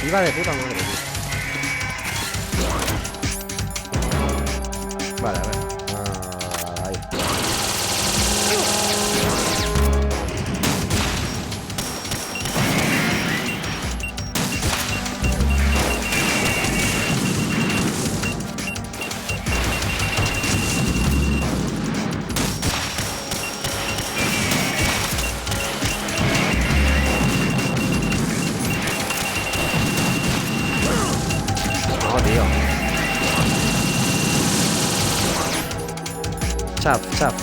Iba de puta madre, tío. Vale, a ver. Ahí. No, tío. Chap, chap.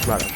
Vale.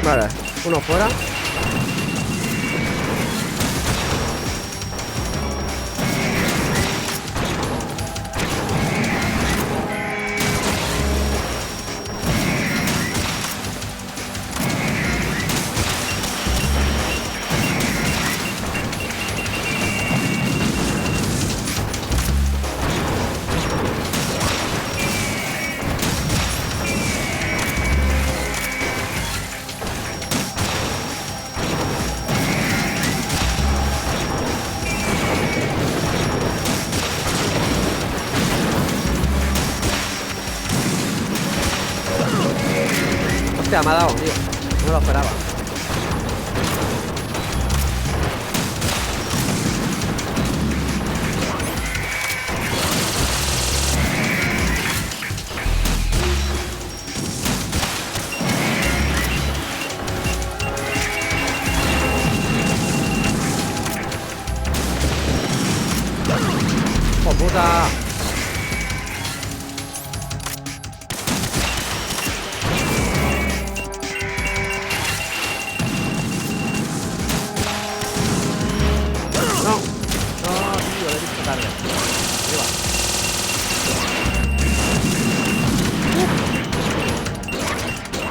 Vale, uno fuera. Hostia, me ha dado, tío. No me lo esperaba. ¡Oh, puta! No, no, tío, lo he visto tarde. Arriba.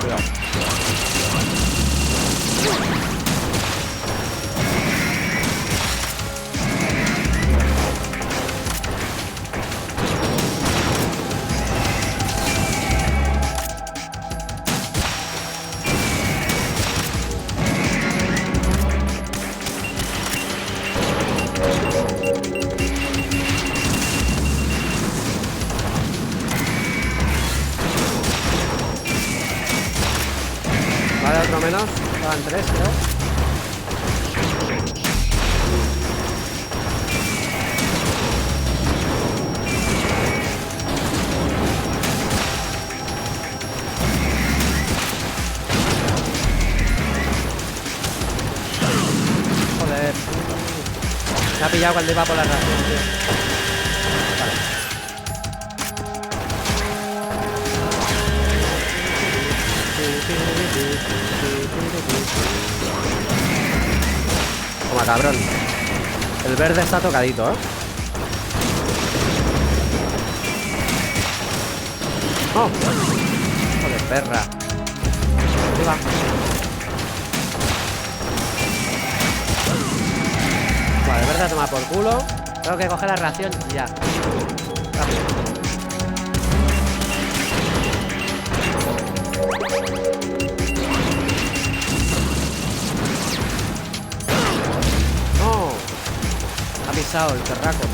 Cuidado. Vale, otro menos. Quedan 3, creo. Joder. Me ha pillado cuando iba por la ración, tío. Vale. Toma, cabrón. El verde está tocadito, ¿eh? ¡Oh! Joder, perra. Arriba. Vas a tomar por culo. Tengo que coger la ración y ya. Rápido. No. Ha pisado el perraco.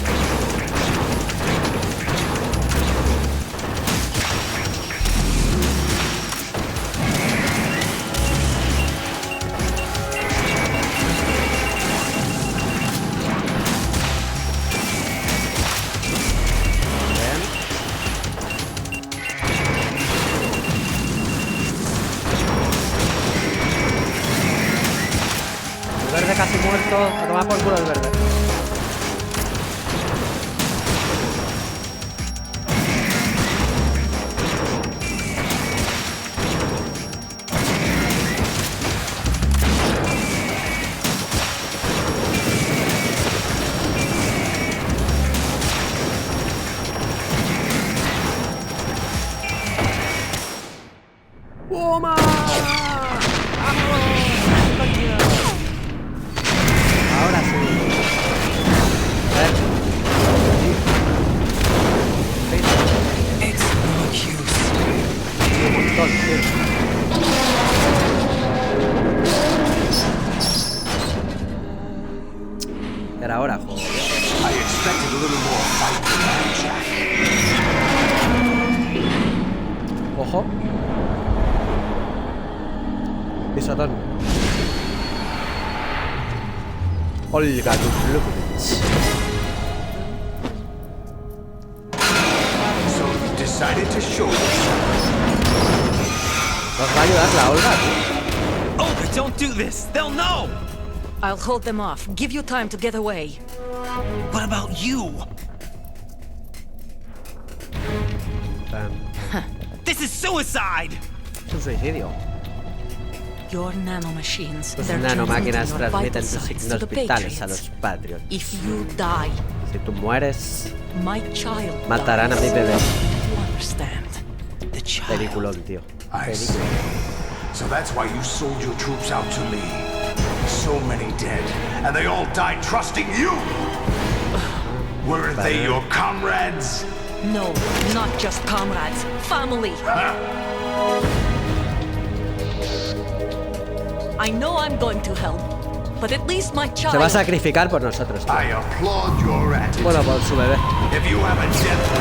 Casi muerto, a tomar por culo el verde. ¡Toma! Ahora sí. A ver. Un montón, tío. Era ahora, joder. Ojo. Pisotón. Olga, tu ¿Nos va a ayudar la Olga, tío? Olga, don't do this. They'll know. I'll hold them off. Give you time to get away. What about you? This is suicide. Es un suicidio. Your nanomachines. Tus nanomáquinas transmiten tus signos vitales a los Patriots. If you die, si tú mueres, my child matarán a mi bebé. You understand? The child. Peliculón, tío. Peliculón. So that's why you sold your troops out to me. So many dead, and they all died trusting you. Weren't they your comrades? No, not just comrades. Family. I know I'm going to hell, but at least my child. Se va a sacrificar por nosotros, tío. I applaud your attitude. Bueno, por su bebé. If you have a death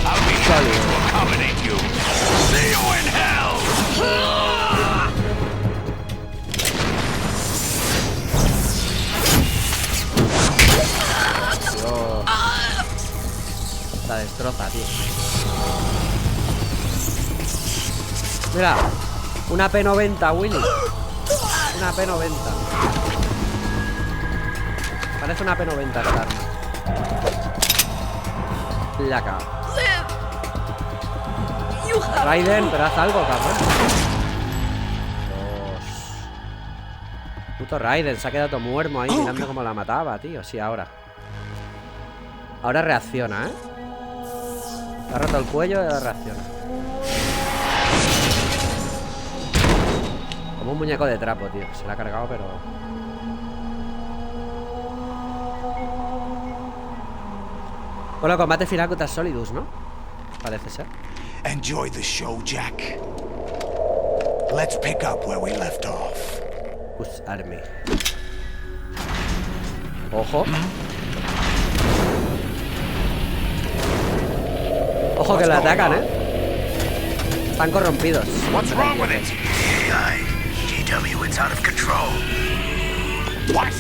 I'll be happy to accommodate you. See you in hell. Dios. La destroza, tío. Mira, una P90, Willy. Una P90. Parece una P90 esta arma. La cago. Raiden, pero haz algo, cabrón. Dios. Puto Raiden, se ha quedado todo muermo ahí mirando cómo la mataba, tío. Sí, ahora. Ahora reacciona, ¿eh? Le ha roto el cuello y ahora reacciona. Como un muñeco de trapo, tío. Se la ha cargado, pero... Bueno, combate final contra Solidus, ¿no? Parece ser. Enjoy the show, Jack. Let's pick up where we left off. Push Army. Ojo. Ojo que le atacan, ¿eh? Están corrompidos. What's wrong with it? GW, it's out of control. What?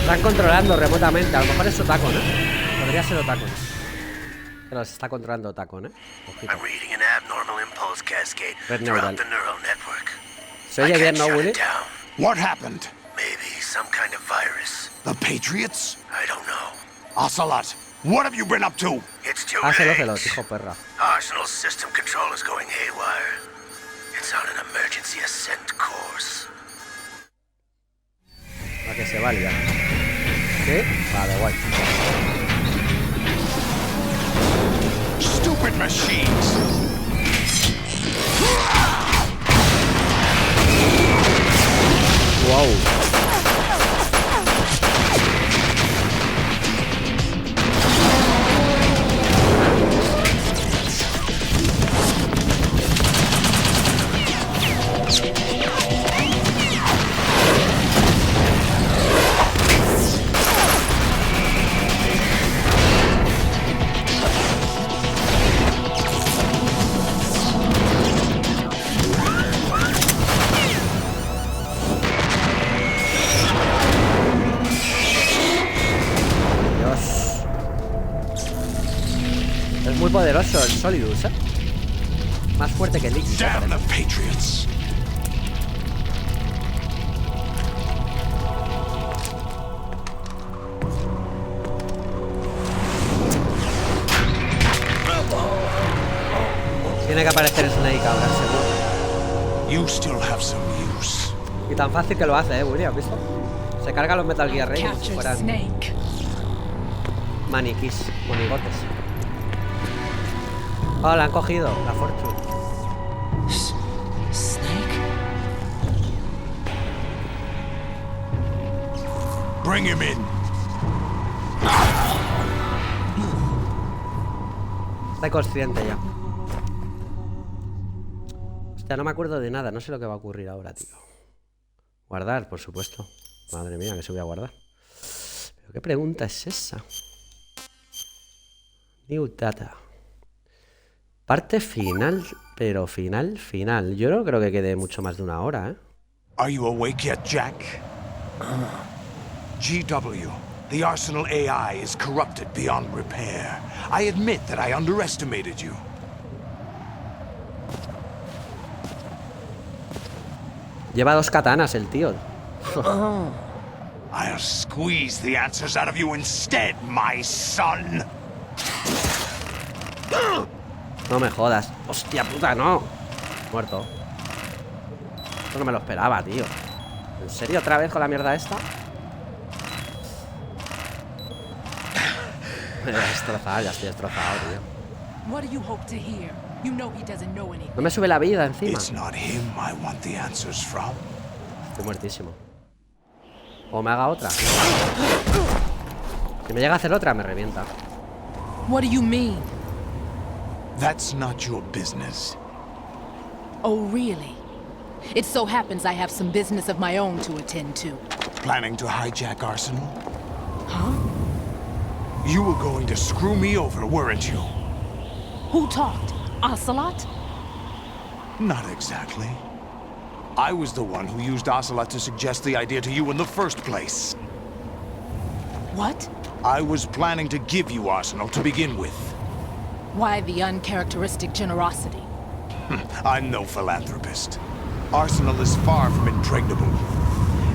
Están controlando remotamente. A lo mejor es Otacon, ¿eh? Podría ser Otacon. Pero se está controlando Otacon, ¿eh? Ojito. Red neural. ¿Se oye bien, no, Willy? What happened? Maybe some kind of virus. The Patriots? I don't know. Ocelot, what have you been up to? It's too Hácelo, late. hijo perra. Arsenal system control is going haywire. It's It's on an emergency ascent course. Para que se valga. ¿Sí? Vale, guay. Stupid machines! Wow. Muy poderoso el Solidus, ¿eh? Más fuerte que Lix. Damn the Patriots! Tiene que aparecer Snake ahora, seguro. You still have some use. Y tan fácil que lo hace, William, ¿has visto? Se carga los Metal Gear Rey como si fueran maniquís, monigotes. Oh, la han cogido, la Fortune. Snake? Bring him in. Está inconsciente ya. Hostia, no me acuerdo de nada, no sé lo que va a ocurrir ahora, tío. Guardar, por supuesto. Madre mía, que se voy a guardar. ¿Pero qué pregunta es esa? New data. Parte final, pero final. Yo no creo que quede mucho más de una hora, ¿eh? Are you awake yet, Jack? GW, the Arsenal AI is corrupted beyond repair. I admit that I underestimated you. Lleva 2 katanas el tío. I'll squeeze the answers out of you instead, my son. No me jodas. Hostia puta, no. Muerto. Esto no me lo esperaba, tío. ¿En serio otra vez con la mierda esta? Me voy a destrozar, ya estoy destrozado, tío. What do you hope to hear? You know he doesn't know anything. No me sube la vida encima. It's not him I want the answers from. Estoy muertísimo. O me haga otra. Si me llega a hacer otra, me revienta. What do you mean? That's not your business. Oh, really? It so happens I have some business of my own to attend to. Planning to hijack Arsenal? Huh? You were going to screw me over, weren't you? Who talked? Ocelot? Not exactly. I was the one who used Ocelot to suggest the idea to you in the first place. What? I was planning to give you Arsenal to begin with. Why the uncharacteristic generosity? I'm no philanthropist. Arsenal is far from impregnable.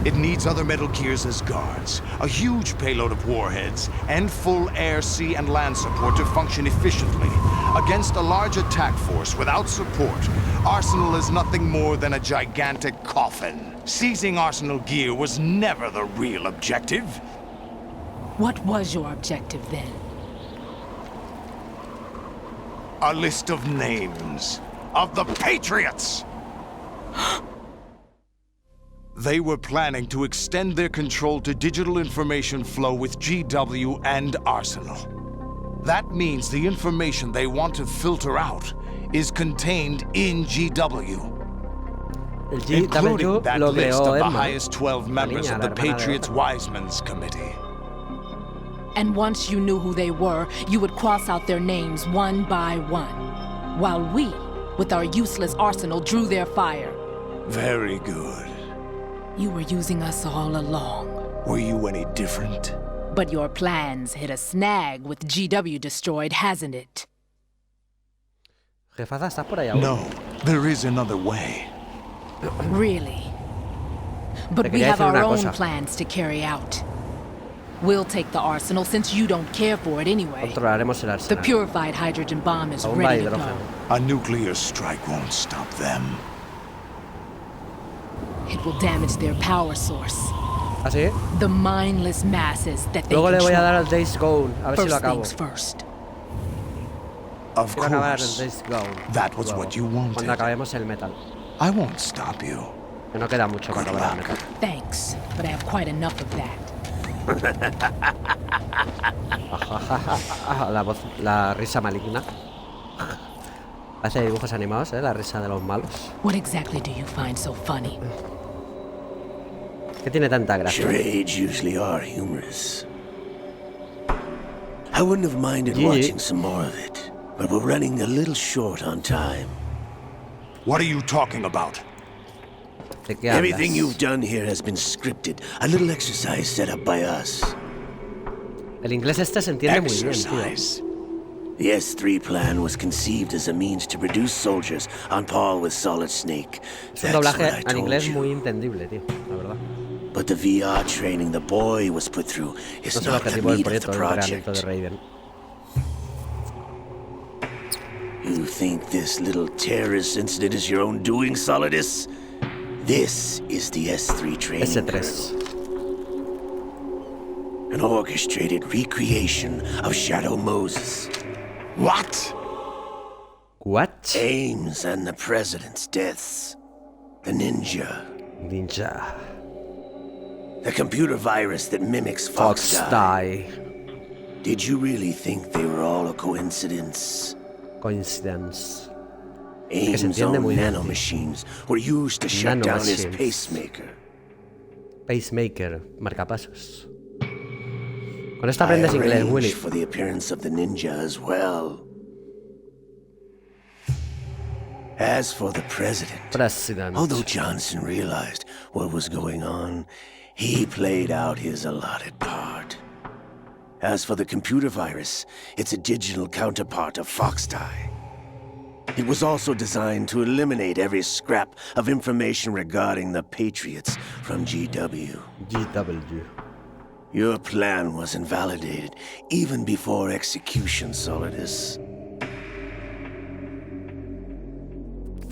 It needs other Metal Gears as guards, a huge payload of warheads, and full air, sea, and land support to function efficiently. Against a large attack force without support, Arsenal is nothing more than a gigantic coffin. Seizing Arsenal gear was never the real objective. What was your objective then? A list of names of the Patriots! They were planning to extend their control to digital information flow with GW and Arsenal. That means the information they want to filter out is contained in GW. El Including GW that lo list creó of the Emma. highest 12 members niña, of la the hermana de Patriots Emma. Wiseman's Committee. And once you knew who they were, you would cross out their names one by one. While we, with our useless arsenal, drew their fire. Very good. You were using us all along. Were you any different? But your plans hit a snag with GW destroyed, hasn't it? Jefaza, ¿estás por ahí aún? No, there is another way. Really? But Te we quería have decir our una own cosa. plans to carry out. We'll take the arsenal since you don't care for it anyway. Controlaremos el The arsenal. purified hydrogen bomb is La bomba de ready to hidrógeno. go. A nuclear strike won't stop them. It will damage their power source. ¿Ah, sí? The mindless masses that they Luego le voy a dar control. al Days Gone. A ver si lo First acabo. things first. Of Quiero acabar el course. Days Gone. That was Luego, what you cuando wanted. acabemos el metal. I won't stop you. Que no queda mucho para Good acabar el luck. metal. Thanks, but I have quite enough of that. La risa maligna. Hace dibujos animados, la risa de los malos. What exactly do you find so funny? ¿Qué tiene tanta gracia? Charades usually are humorous. I wouldn't have minded GG. watching some more of it, but we're running a little short on time. What are you talking about? ¿De qué hablas? Everything you've done here has been scripted, a little exercise set up by us. El inglés este se entiende muy bien, tío. Exercise. The S3 plan was conceived as a means to produce soldiers on par with Solid Snake. Es un That's doblaje what I en told inglés you. muy entendible, tío, la verdad. But the VR training the boy was put through is No es el not the objetivo del meat of proyecto the de entrenamiento project. de Raiden. You think this little terrorist incident is your own doing, Solidus? This is the S3 training. S3. An orchestrated recreation of Shadow Moses. What? What? Ames and the president's deaths. The ninja. Ninja. The computer virus that mimics Fox Fox Die. Did you really think they were all a coincidence? Coincidence. se Ames' entiende own muy bien. nanomachines were used to shut down his Nanomachines. pacemaker. Pacemaker. Marcapasos. Con esto I aprendes inglés, arranged Willy. for the appearance of the ninja as well. As for the president, President. although Johnson realized what was going on, he played out his allotted part. As for the computer virus, it's a digital counterpart of FoxDie. It was also designed to eliminate every scrap of information regarding the Patriots from GW. GW. Your plan was invalidated even before execution, Solidus.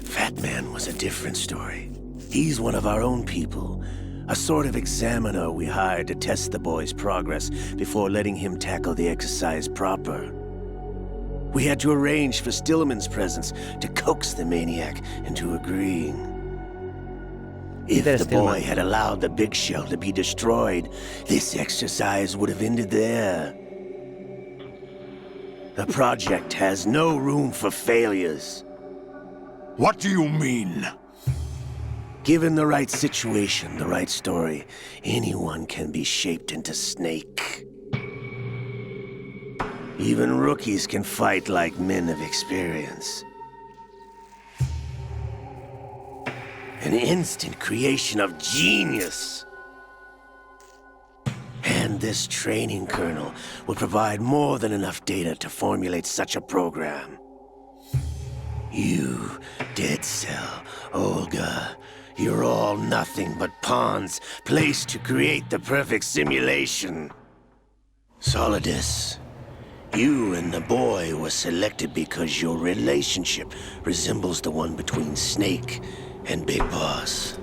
Fat Man was a different story. He's one of our own people, a sort of examiner we hired to test the boy's progress before letting him tackle the exercise proper. We had to arrange for Stillman's presence to coax the maniac into agreeing. If Peter the Stillman. boy had allowed the big shell to be destroyed, this exercise would have ended there. The project has no room for failures. What do you mean? Given the right situation, the right story, anyone can be shaped into Snake. Even rookies can fight like men of experience. An instant creation of genius. And this training kernel will provide more than enough data to formulate such a program. You, Dead Cell, Olga, you're all nothing but pawns placed to create the perfect simulation. Solidus, you and the boy were selected because your relationship resembles the one between Snake and Big Boss.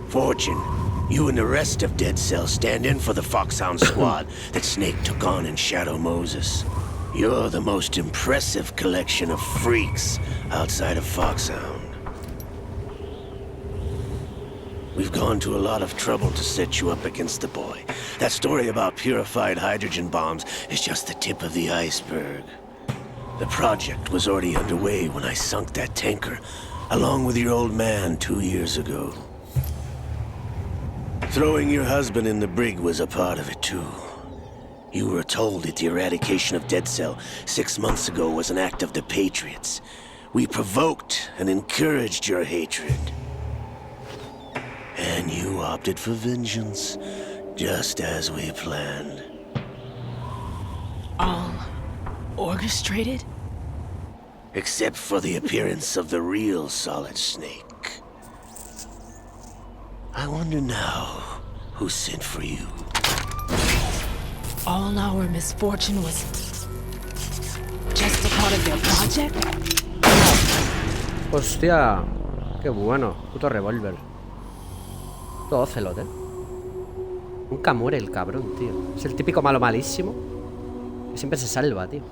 Fortune, you and the rest of Dead Cell stand in for the Foxhound squad that Snake took on in Shadow Moses. You're the most impressive collection of freaks outside of Foxhound. We've gone to a lot of trouble to set you up against the boy. That story about purified hydrogen bombs is just the tip of the iceberg. The project was already underway when I sunk that tanker, along with your old man 2 years ago. Throwing your husband in the brig was a part of it too. You were told that the eradication of Dead Cell 6 months ago was an act of the Patriots. We provoked and encouraged your hatred. And you opted for vengeance, just as we planned. All orchestrated? Except for the appearance of the real Solid Snake. I wonder now who sent for you. All our misfortune was just a part of their project? Hostia. Qué bueno. Puto revólver. Todo Ocelot, Nunca muere el cabrón, tío. Es el típico malo malísimo que siempre se salva, tío.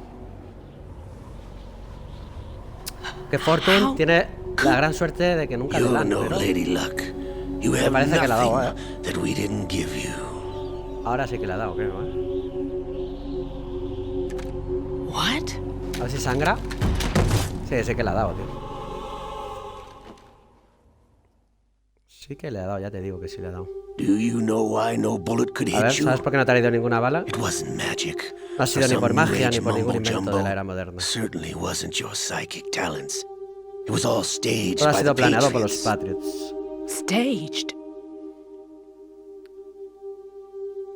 Que Fortune tiene la gran suerte de que nunca le dan, pero me parece que le ha dado, Ahora sí que le ha dado, creo, What? A ver si sangra. Sí, sí que le ha dado, tío. Sí que le ha dado, ya te digo que sí le ha dado. A ver, ¿sabes por qué no te ha ido ninguna bala? No ha sido ni por magia ni por ningún invento de la era moderna. Todo ha sido planeado por los Patriots. Staged.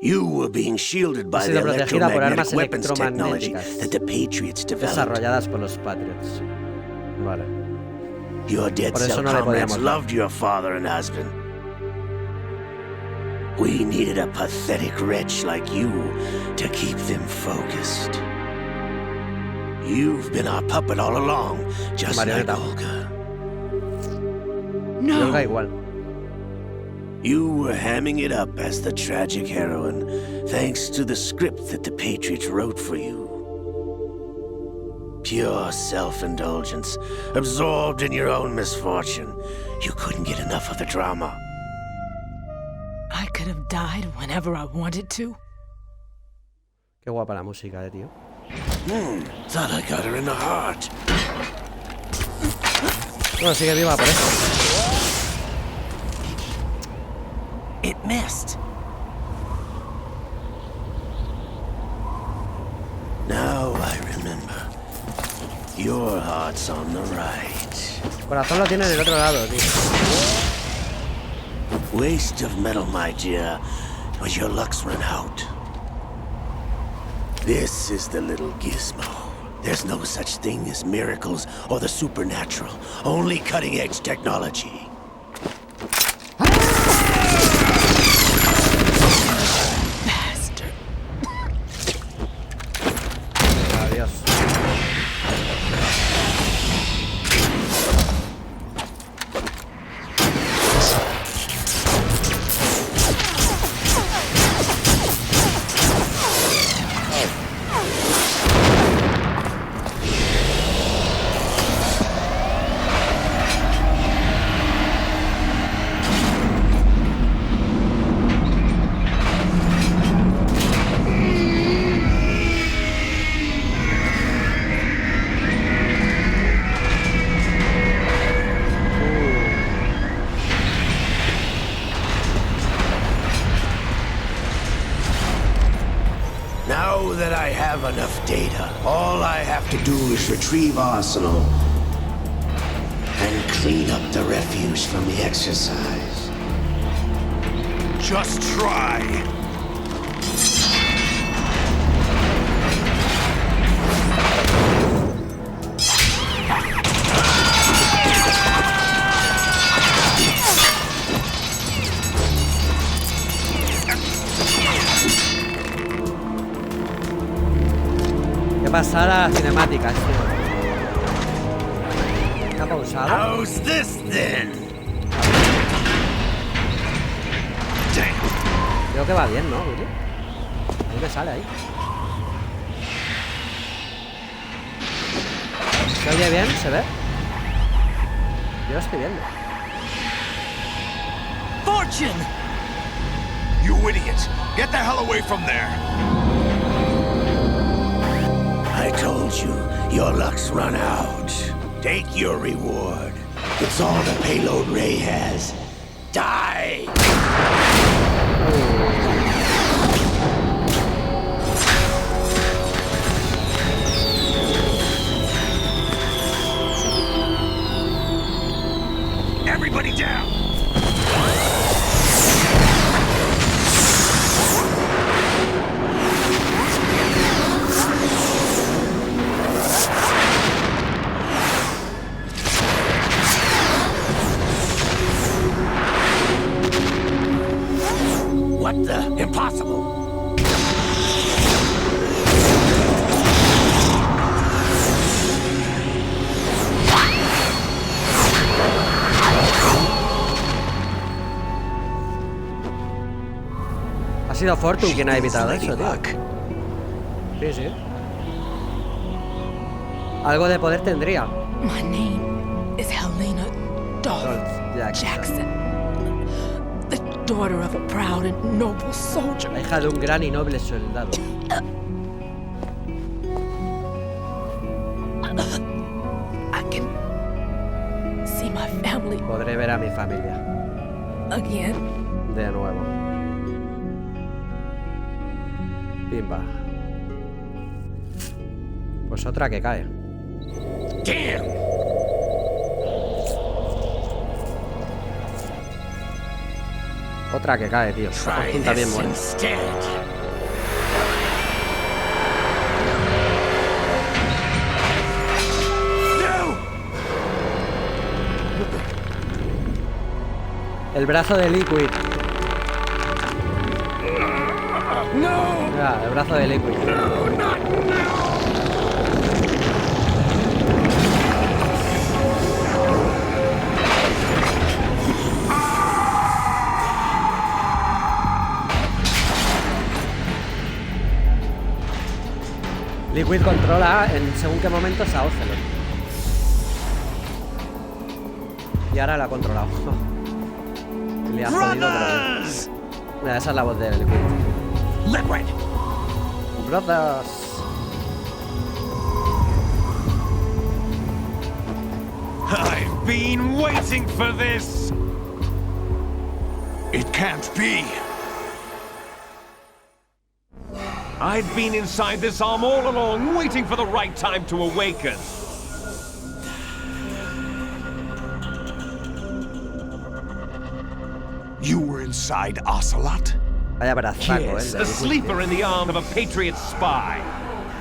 Ha sido protegida por armas electromagnéticas desarrolladas por los Patriots. Vale. Por eso no le podíamos dar. We needed a pathetic wretch like you to keep them focused. You've been our puppet all along, just like Olga. No. Olga igual. You were hamming it up as the tragic heroine, thanks to the script that the Patriots wrote for you. Pure self-indulgence, absorbed in your own misfortune. You couldn't get enough of the drama. I could have died whenever I wanted to. Qué guapa la música, tío. Thought I got her in the heart. Bueno, sigue viva por eso. It missed. Now I remember. Your heart's on the right. El corazón lo tiene del otro lado, tío. Waste of metal, my dear, but your luck's run out. This is the little gizmo. There's no such thing as miracles or the supernatural, only cutting-edge technology. Bastard. Adiós. Now that I have enough data, all I have to do is retrieve Arsenal and clean up the refuse from the exercise. Just try. ¿Qué pasará a las cinemáticas, tío? ¿Está pausado? How's this then? Creo que va bien, ¿no, Willy? A mí me sale ahí. ¿Se oye bien? ¿Se ve? Yo lo estoy viendo. Fortune! You idiot! Get the hell away from there! I told you, your luck's run out. Take your reward. It's all the payload Ray has. Die! Everybody down! sido Fortune quien ha evitado eso, tío. Luck. Sí, sí. Algo de poder tendría. My name is Helena Dolph Jackson, the daughter of a proud and noble soldier. La hija de un gran y noble soldado. I can see my family Podré ver a mi familia again. de nuevo. Pimba. Pues otra que cae. Damn! Otra que cae, tío. Try Fortune también this muere. instead. El brazo de Liquid. No! Mira, el brazo de Liquid. Liquid controla en según qué momentos a Ocelot. Y ahora la ha controlado. Le ha jodido, pero bien. Mira, esa es la voz de Liquid. Liquid! Brothers. I've been waiting for this! It can't be. I've been inside this arm all along, waiting for the right time to awaken. You were inside Ocelot? Vaya brazaco, Yes, de a Liquid, sleeper tío. in the arm of a Patriot spy.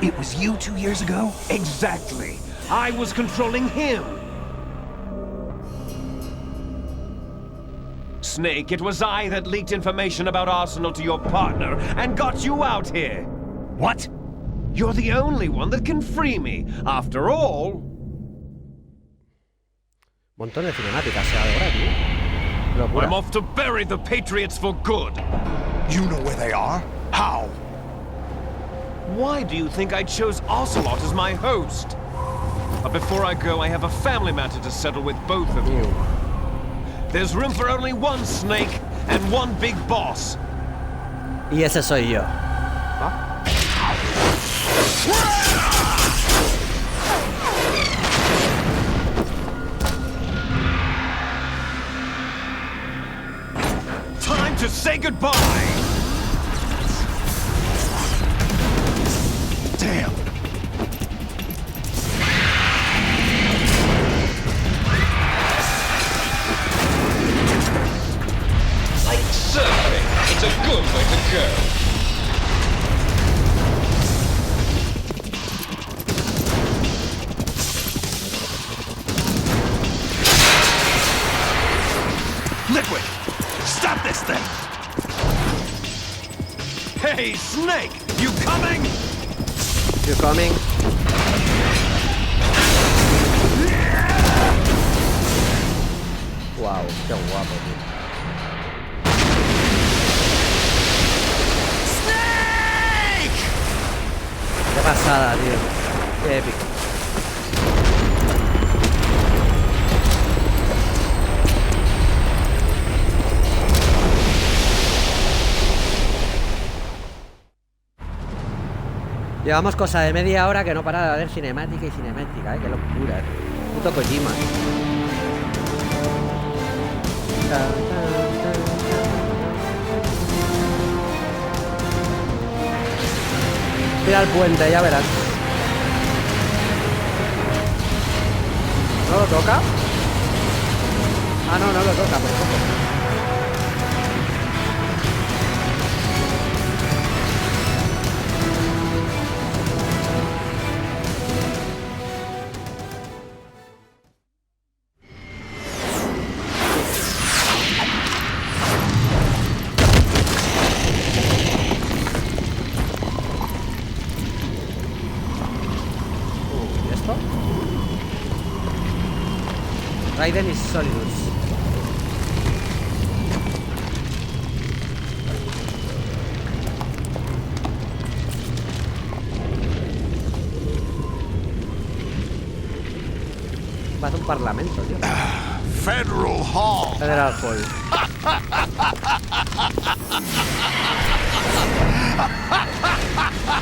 It was you 2 years ago? Exactly. I was controlling him. Snake, it was I that leaked information about Arsenal to your partner and got you out here. What? You're the only one that can free me. After all, Montón de cinemáticas ahora, tío. Locura. I'm off to bury the Patriots for good. You know where they are? How? Why do you think I chose Ocelot as my host? But before I go, I have a family matter to settle with both of you. There's room for only one Snake and one big boss. Y ese soy yo. Time to say goodbye! Damn. Like surfing, it's a good way to go. Liquid! Stop this thing! Hey, Snake! You coming? You coming? Wow, qué guapo, tío. Snake! Qué pasada, tío. Qué épico. Llevamos cosa de media hora que no para de haber cinemática y cinemática, qué locura, puto Kojima. Tira el puente, ya verás. ¿No lo toca? Ah, no, no lo toca, por poco. ¿Y esto? Raiden y Solidus. Parece un parlamento, tío. Federal Hall. Federal Hall.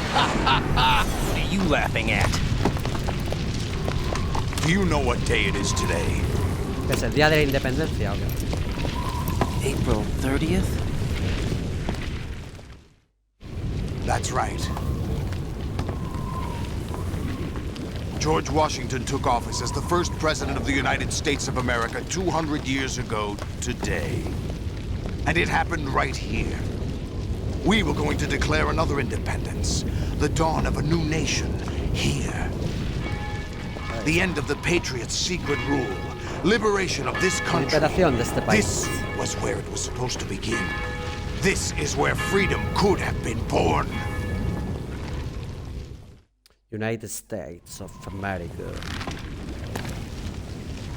What are you laughing at? Do you know what day it is today? ¿Es el día de la independencia o qué? April 30th? That's right. George Washington took office as the first president of the United States of America 200 years ago today. And it happened right here. We were going to declare another independence, the dawn of a new nation, here. The end of the Patriots' secret rule, liberation of this country. Liberación de este país. This was where it was supposed to begin. This is where freedom could have been born. United States of America.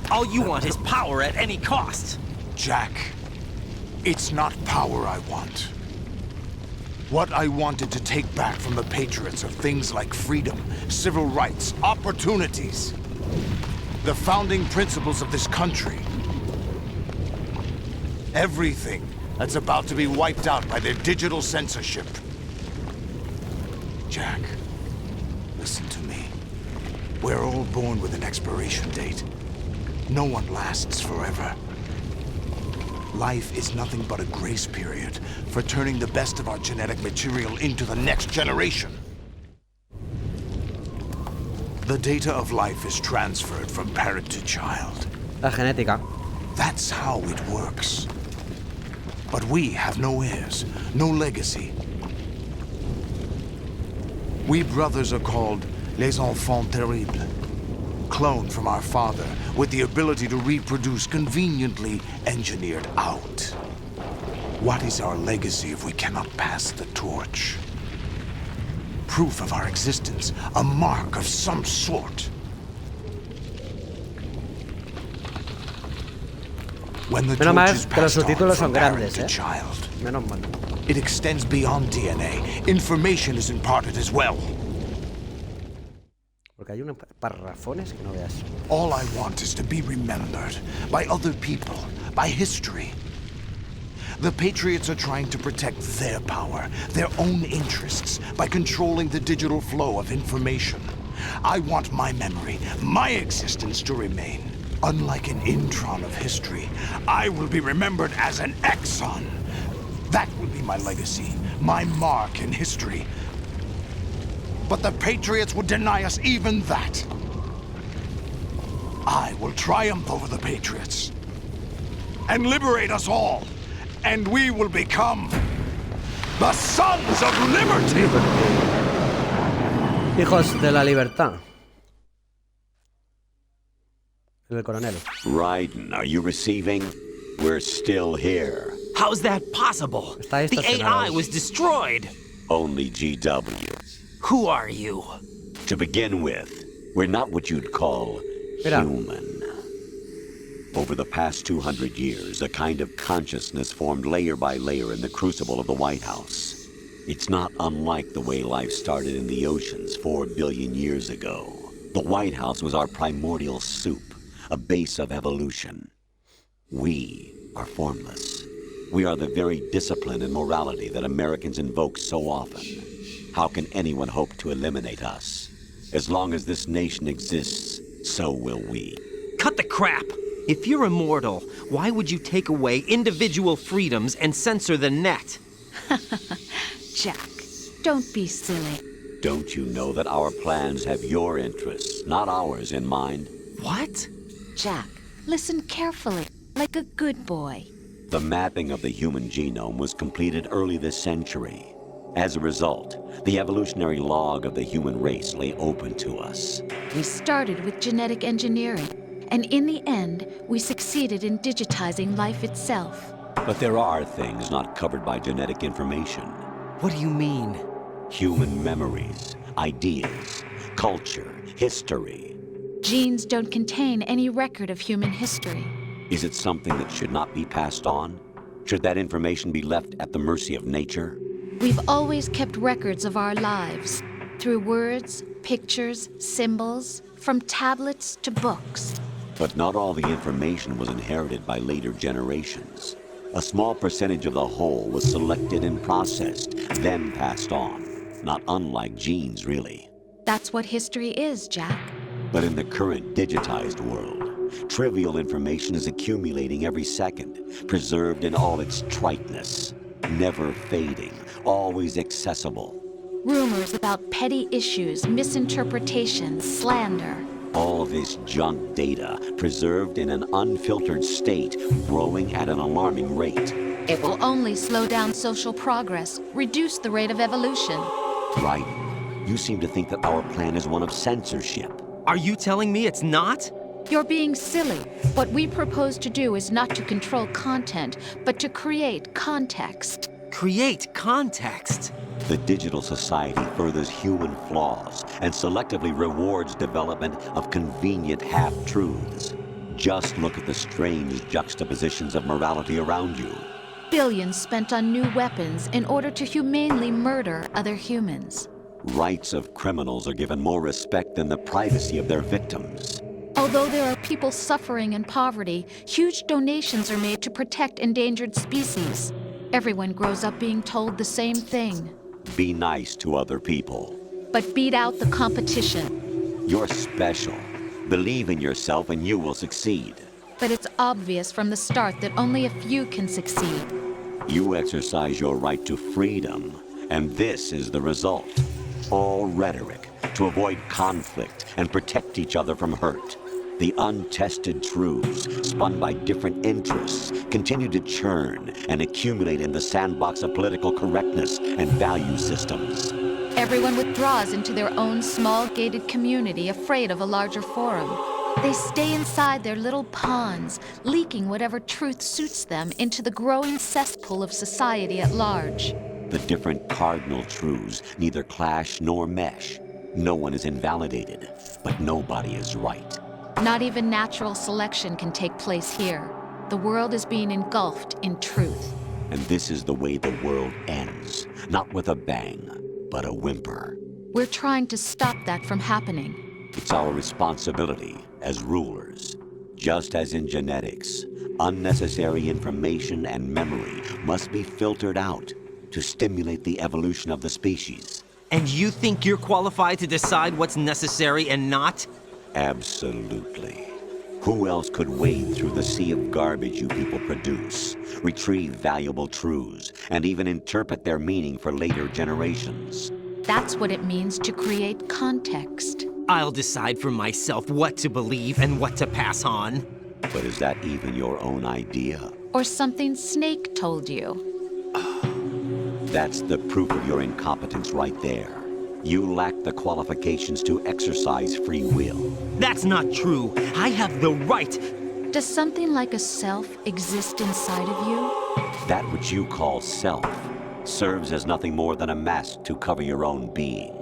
All you want is power at any cost. Jack, it's not power I want. What I wanted to take back from the Patriots are things like freedom, civil rights, opportunities. The founding principles of this country. Everything that's about to be wiped out by their digital censorship. Jack, listen to me. We're all born with an expiration date. No one lasts forever. Life is nothing but a grace period for turning the best of our genetic material into the next generation. The data of life is transferred from parent to child. La genética. That's how it works. But we have no heirs, no legacy. We brothers are called les enfants terribles. Cloned from our father, with the ability to reproduce conveniently engineered out. What is our legacy if we cannot pass the torch? Proof of our existence, a mark of some sort. When the Menos mal torch is que los passed on subtítulos son from parent grandes, to child, Menos mal. it extends beyond DNA. Information is imparted as well. Porque hay unos parrafones que no veas. All I want is to be remembered by other people, by history. The Patriots are trying to protect their power, their own interests, by controlling the digital flow of information. I want my memory, my existence to remain. Unlike an intron of history, I will be remembered as an exon. That will be my legacy, my mark in history. But the Patriots would deny us even that. I will triumph over the Patriots and liberate us all, and we will become the Sons of Liberty. Hijos de la libertad. El coronel. Raiden, are you receiving? We're still here. How's that possible? Está The AI estacionado. was destroyed. Only GW. Who are you? To begin with, we're not what you'd call Mira. human. Over the past 200 years, a kind of consciousness formed layer by layer in the crucible of the White House. It's not unlike the way life started in the oceans 4 billion years ago. The White House was our primordial soup, a base of evolution. We are formless. We are the very discipline and morality that Americans invoke so often. How can anyone hope to eliminate us? As long as this nation exists, so will we. Cut the crap! If you're immortal, why would you take away individual freedoms and censor the net? Jack, don't be silly. Don't you know that our plans have your interests, not ours, in mind? What? Jack, listen carefully, like a good boy. The mapping of the human genome was completed early this century. As a result, the evolutionary log of the human race lay open to us. We started with genetic engineering, and in the end, we succeeded in digitizing life itself. But there are things not covered by genetic information. What do you mean? Human memories, ideas, culture, history. Genes don't contain any record of human history. Is it something that should not be passed on? Should that information be left at the mercy of nature? We've always kept records of our lives, through words, pictures, symbols, from tablets to books. But not all the information was inherited by later generations. A small percentage of the whole was selected and processed, then passed on. Not unlike genes, really. That's what history is, Jack. But in the current digitized world, trivial information is accumulating every second, preserved in all its triteness, never fading, always accessible. Rumors about petty issues, misinterpretations, slander. All this junk data, preserved in an unfiltered state, growing at an alarming rate. It will only slow down social progress, reduce the rate of evolution. Right. You seem to think that our plan is one of censorship. Are you telling me it's not? You're being silly. What we propose to do is not to control content, but to create context. Create context? The digital society furthers human flaws and selectively rewards development of convenient half-truths. Just look at the strange juxtapositions of morality around you. Billions spent on new weapons in order to humanely murder other humans. Rights of criminals are given more respect than the privacy of their victims. Although there are people suffering in poverty, huge donations are made to protect endangered species. Everyone grows up being told the same thing. Be nice to other people. But beat out the competition. You're special. Believe in yourself and you will succeed. But it's obvious from the start that only a few can succeed. You exercise your right to freedom, and this is the result. All rhetoric to avoid conflict and protect each other from hurt. The untested truths, spun by different interests, continue to churn and accumulate in the sandbox of political correctness and value systems. Everyone withdraws into their own small gated community, afraid of a larger forum. They stay inside their little ponds, leaking whatever truth suits them into the growing cesspool of society at large. The different cardinal truths neither clash nor mesh. No one is invalidated, but nobody is right. Not even natural selection can take place here. The world is being engulfed in truth. And this is the way the world ends. Not with a bang, but a whimper. We're trying to stop that from happening. It's our responsibility as rulers. Just as in genetics, unnecessary information and memory must be filtered out to stimulate the evolution of the species. And you think you're qualified to decide what's necessary and not? Absolutely. Who else could wade through the sea of garbage you people produce, retrieve valuable truths, and even interpret their meaning for later generations? That's what it means to create context. I'll decide for myself what to believe and what to pass on. But is that even your own idea? Or something Snake told you? That's the proof of your incompetence right there. You lack the qualifications to exercise free will. That's not true. I have the right. Does something like a self exist inside of you? That which you call self serves as nothing more than a mask to cover your own being.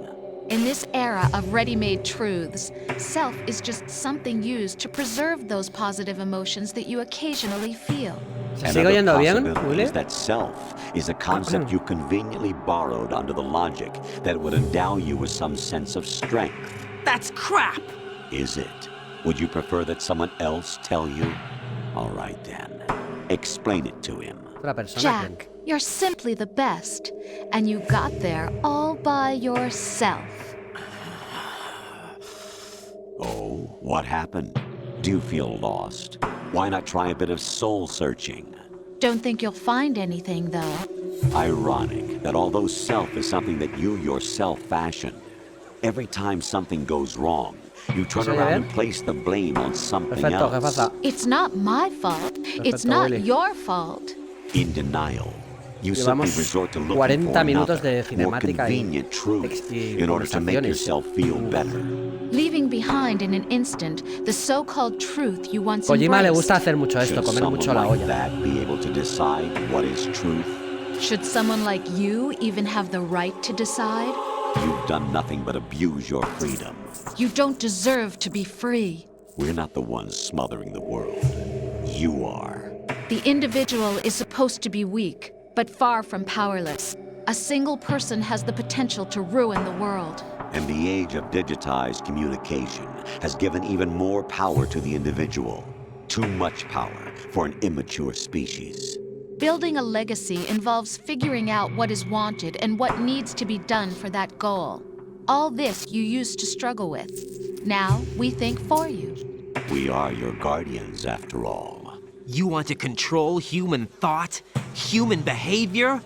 In this era of ready-made truths, self is just something used to preserve those positive emotions that you occasionally feel. ¿Sigue oyendo bien, Possibility Willy? is that self is a concept you conveniently borrowed under the logic that it would endow you with some sense of strength. That's crap! Is it? Would you prefer that someone else tell you? All right then. Explain it to him. Otra persona. Jack, you're simply the best, and you got there all by yourself. Oh, what happened? Do you feel lost? Why not try a bit of soul searching? Don't think you'll find anything, though. Ironic that although self is something that you yourself fashioned, every time something goes wrong, you turn ¿Se oye around bien? and place the blame on something Perfecto, else. jefaza. It's not my fault. It's Perfecto, not Willy. your fault. In denial, you simply Llevamos resort to looking 40 for minutos de another, more cinemática y convenient truth y in order to make conversaciones. yourself feel better. Leaving behind in an instant the so-called truth you once Kojima le embraced. gusta hacer mucho esto, Should comer someone mucho la like olla. that be able to decide what is truth? Should someone like you even have the right to decide? You've done nothing but abuse your freedom. You don't deserve to be free. We're not the ones smothering the world. You are. The individual is supposed to be weak, but far from powerless. A single person has the potential to ruin the world. And the age of digitized communication has given even more power to the individual. Too much power for an immature species. Building a legacy involves figuring out what is wanted and what needs to be done for that goal. All this you used to struggle with. Now we think for you. We are your guardians, after all. You want to control human thought? Human behavior?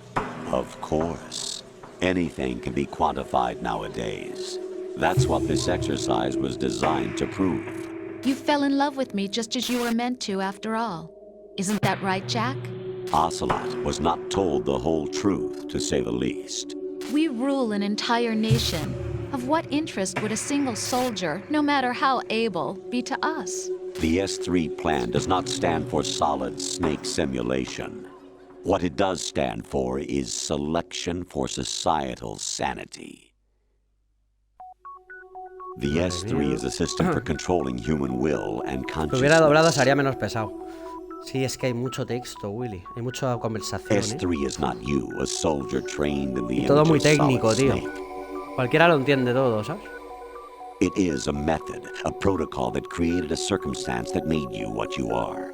Of course. Anything can be quantified nowadays. That's what this exercise was designed to prove. You fell in love with me just as you were meant to, after all. Isn't that right, Jack? Ocelot was not told the whole truth, to say the least. We rule an entire nation. Of what interest would a single soldier, no matter how able, be to us? The S3 plan does not stand for solid snake simulation. What it does stand for is selection for societal sanity. The S3 is a system for controlling human will and Si hubiera consciousness. doblado sería menos pesado. Sí, es que hay mucho texto, Willy. Hay mucha conversación, ¿eh? S3 is not you, a soldier trained in the Y todo image muy of solid técnico, tío. snake. Cualquiera lo entiende todo, ¿sabes? It is a method, a protocol that created a circumstance that made you what you are.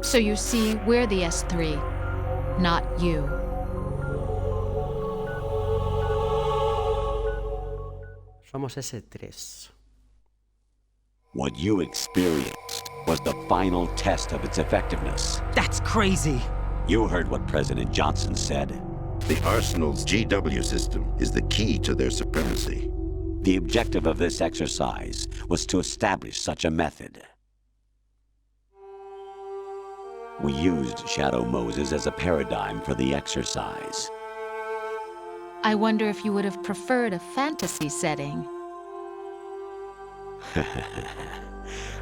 So you see, we're the S3, not you. Somos S3. What you experienced was the final test of its effectiveness. That's crazy. You heard what President Johnson said. The Arsenal's GW system is the key to their supremacy. The objective of this exercise was to establish such a method. We used Shadow Moses as a paradigm for the exercise. I wonder if you would have preferred a fantasy setting.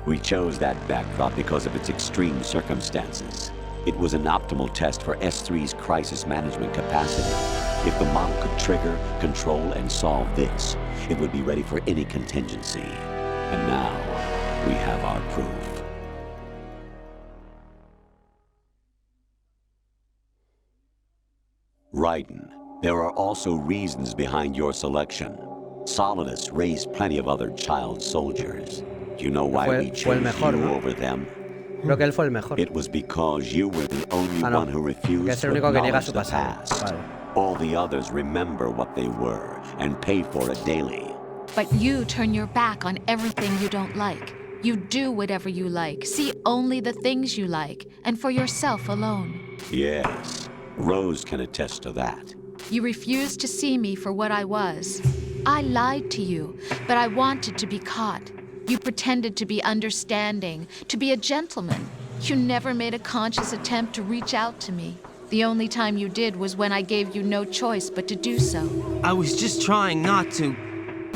We chose that backdrop because of its extreme circumstances. It was an optimal test for S3's crisis management capacity. If the model could trigger, control, and solve this, it would be ready for any contingency. And now, we have our proof. Raiden, there are also reasons behind your selection. Solidus raised plenty of other child soldiers. Do you know why we chose you over them? Creo que él fue el mejor. It was because you were the only Ah, no. one who Que refused es to el único que niega acknowledge su the pasado. past. Vale. All the others remember what they were and pay for it daily. But you turn your back on everything you don't like. You do whatever you like, see only the things you like, and for yourself alone. Yes, Rose can attest to that. You refused to see me for what I was. I lied to you, but I wanted to be caught. You pretended to be understanding, to be a gentleman. You never made a conscious attempt to reach out to me. The only time you did was when I gave you no choice but to do so. I was just trying not to.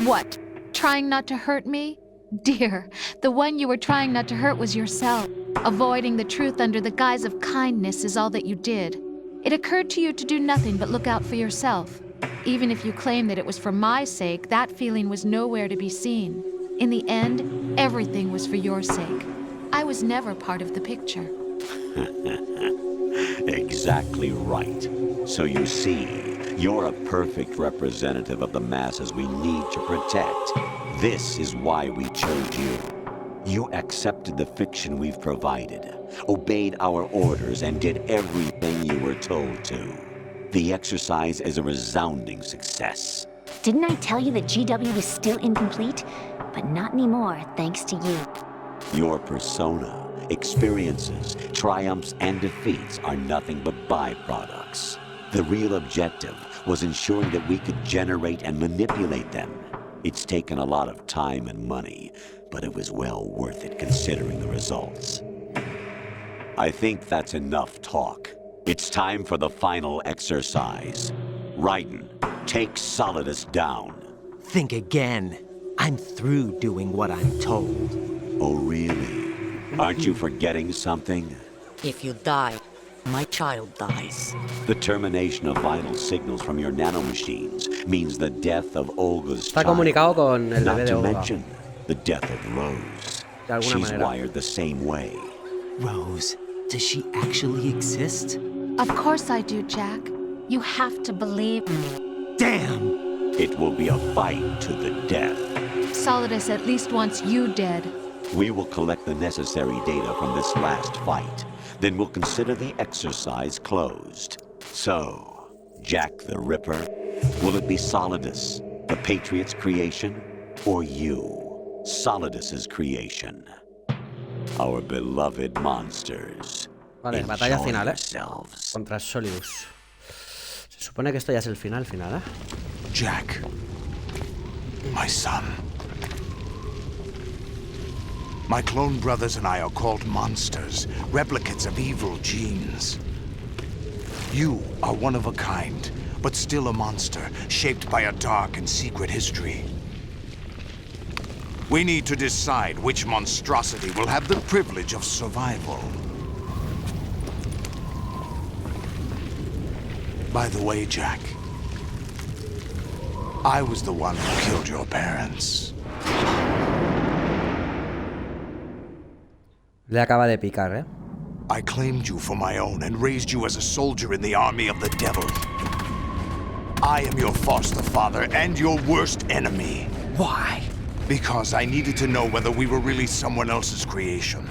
What? Trying not to hurt me? Dear, the one you were trying not to hurt was yourself. Avoiding the truth under the guise of kindness is all that you did. It occurred to you to do nothing but look out for yourself. Even if you claim that it was for my sake, that feeling was nowhere to be seen. In the end, everything was for your sake. I was never part of the picture. Exactly right. So you see, you're a perfect representative of the masses we need to protect. This is why we chose you. You accepted the fiction we've provided, obeyed our orders, and did everything you were told to. The exercise is a resounding success. Didn't I tell you that GW was still incomplete? But not anymore, thanks to you. Your persona, experiences, triumphs, and defeats are nothing but byproducts. The real objective was ensuring that we could generate and manipulate them. It's taken a lot of time and money, but it was well worth it considering the results. I think that's enough talk. It's time for the final exercise. Raiden, take Solidus down. Think again. I'm through doing what I'm told. Oh, really? Aren't you forgetting something? If you die, my child dies. The termination of vital signals from your nanomachines means the death of Olga's Está child. comunicado con el Not bebé de to Olga. mention the death of Rose. De alguna She's manera. wired the same way. Rose, does she actually exist? Of course I do, Jack. You have to believe me. Damn! It will be a fight to the death. Solidus at least wants you dead. We will collect the necessary data from this last fight. Then we'll consider the exercise closed. So, Jack the Ripper, will it be Solidus, the Patriot's creation, or you, Solidus's creation? Our beloved monsters. Vale, Enjoy batalla final, yourselves. contra Solidus. Se supone que esto ya es el final, Jack, my son. My clone brothers and I are called monsters, replicates of evil genes. You are one of a kind, but still a monster, shaped by a dark and secret history. We need to decide which monstrosity will have the privilege of survival. By the way, Jack, I was the one who killed your parents. Le acaba de picar, ¿eh? I claimed you for my own and raised you as a soldier in the army of the devil. I am your foster father and your worst enemy. Why? Because I needed to know whether we were really someone else's creation.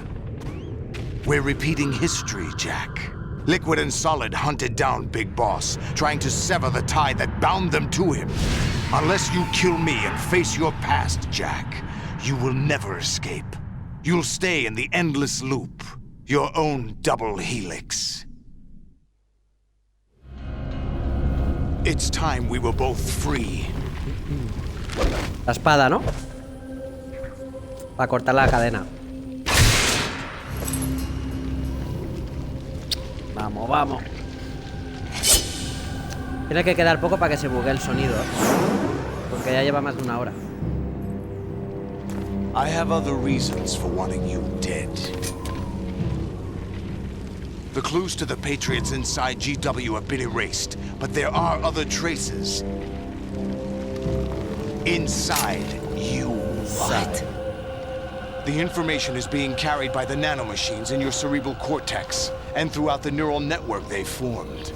We're repeating history, Jack. Liquid and Solid hunted down Big Boss, trying to sever the tie that bound them to him. Unless you kill me and face your past, Jack, you will never escape. You'll stay in the endless loop, your own double helix. It's time we were both free. La espada, ¿no? Para cortar la cadena. Vamos, vamos. Tiene que quedar poco para que se bugue el sonido, ¿eh? Porque ya lleva más de una hora. I have other reasons for wanting you dead. The clues to the Patriots inside GW have been erased, but there are other traces. Inside you. What? The information is being carried by the nanomachines in your cerebral cortex, and throughout the neural network they formed.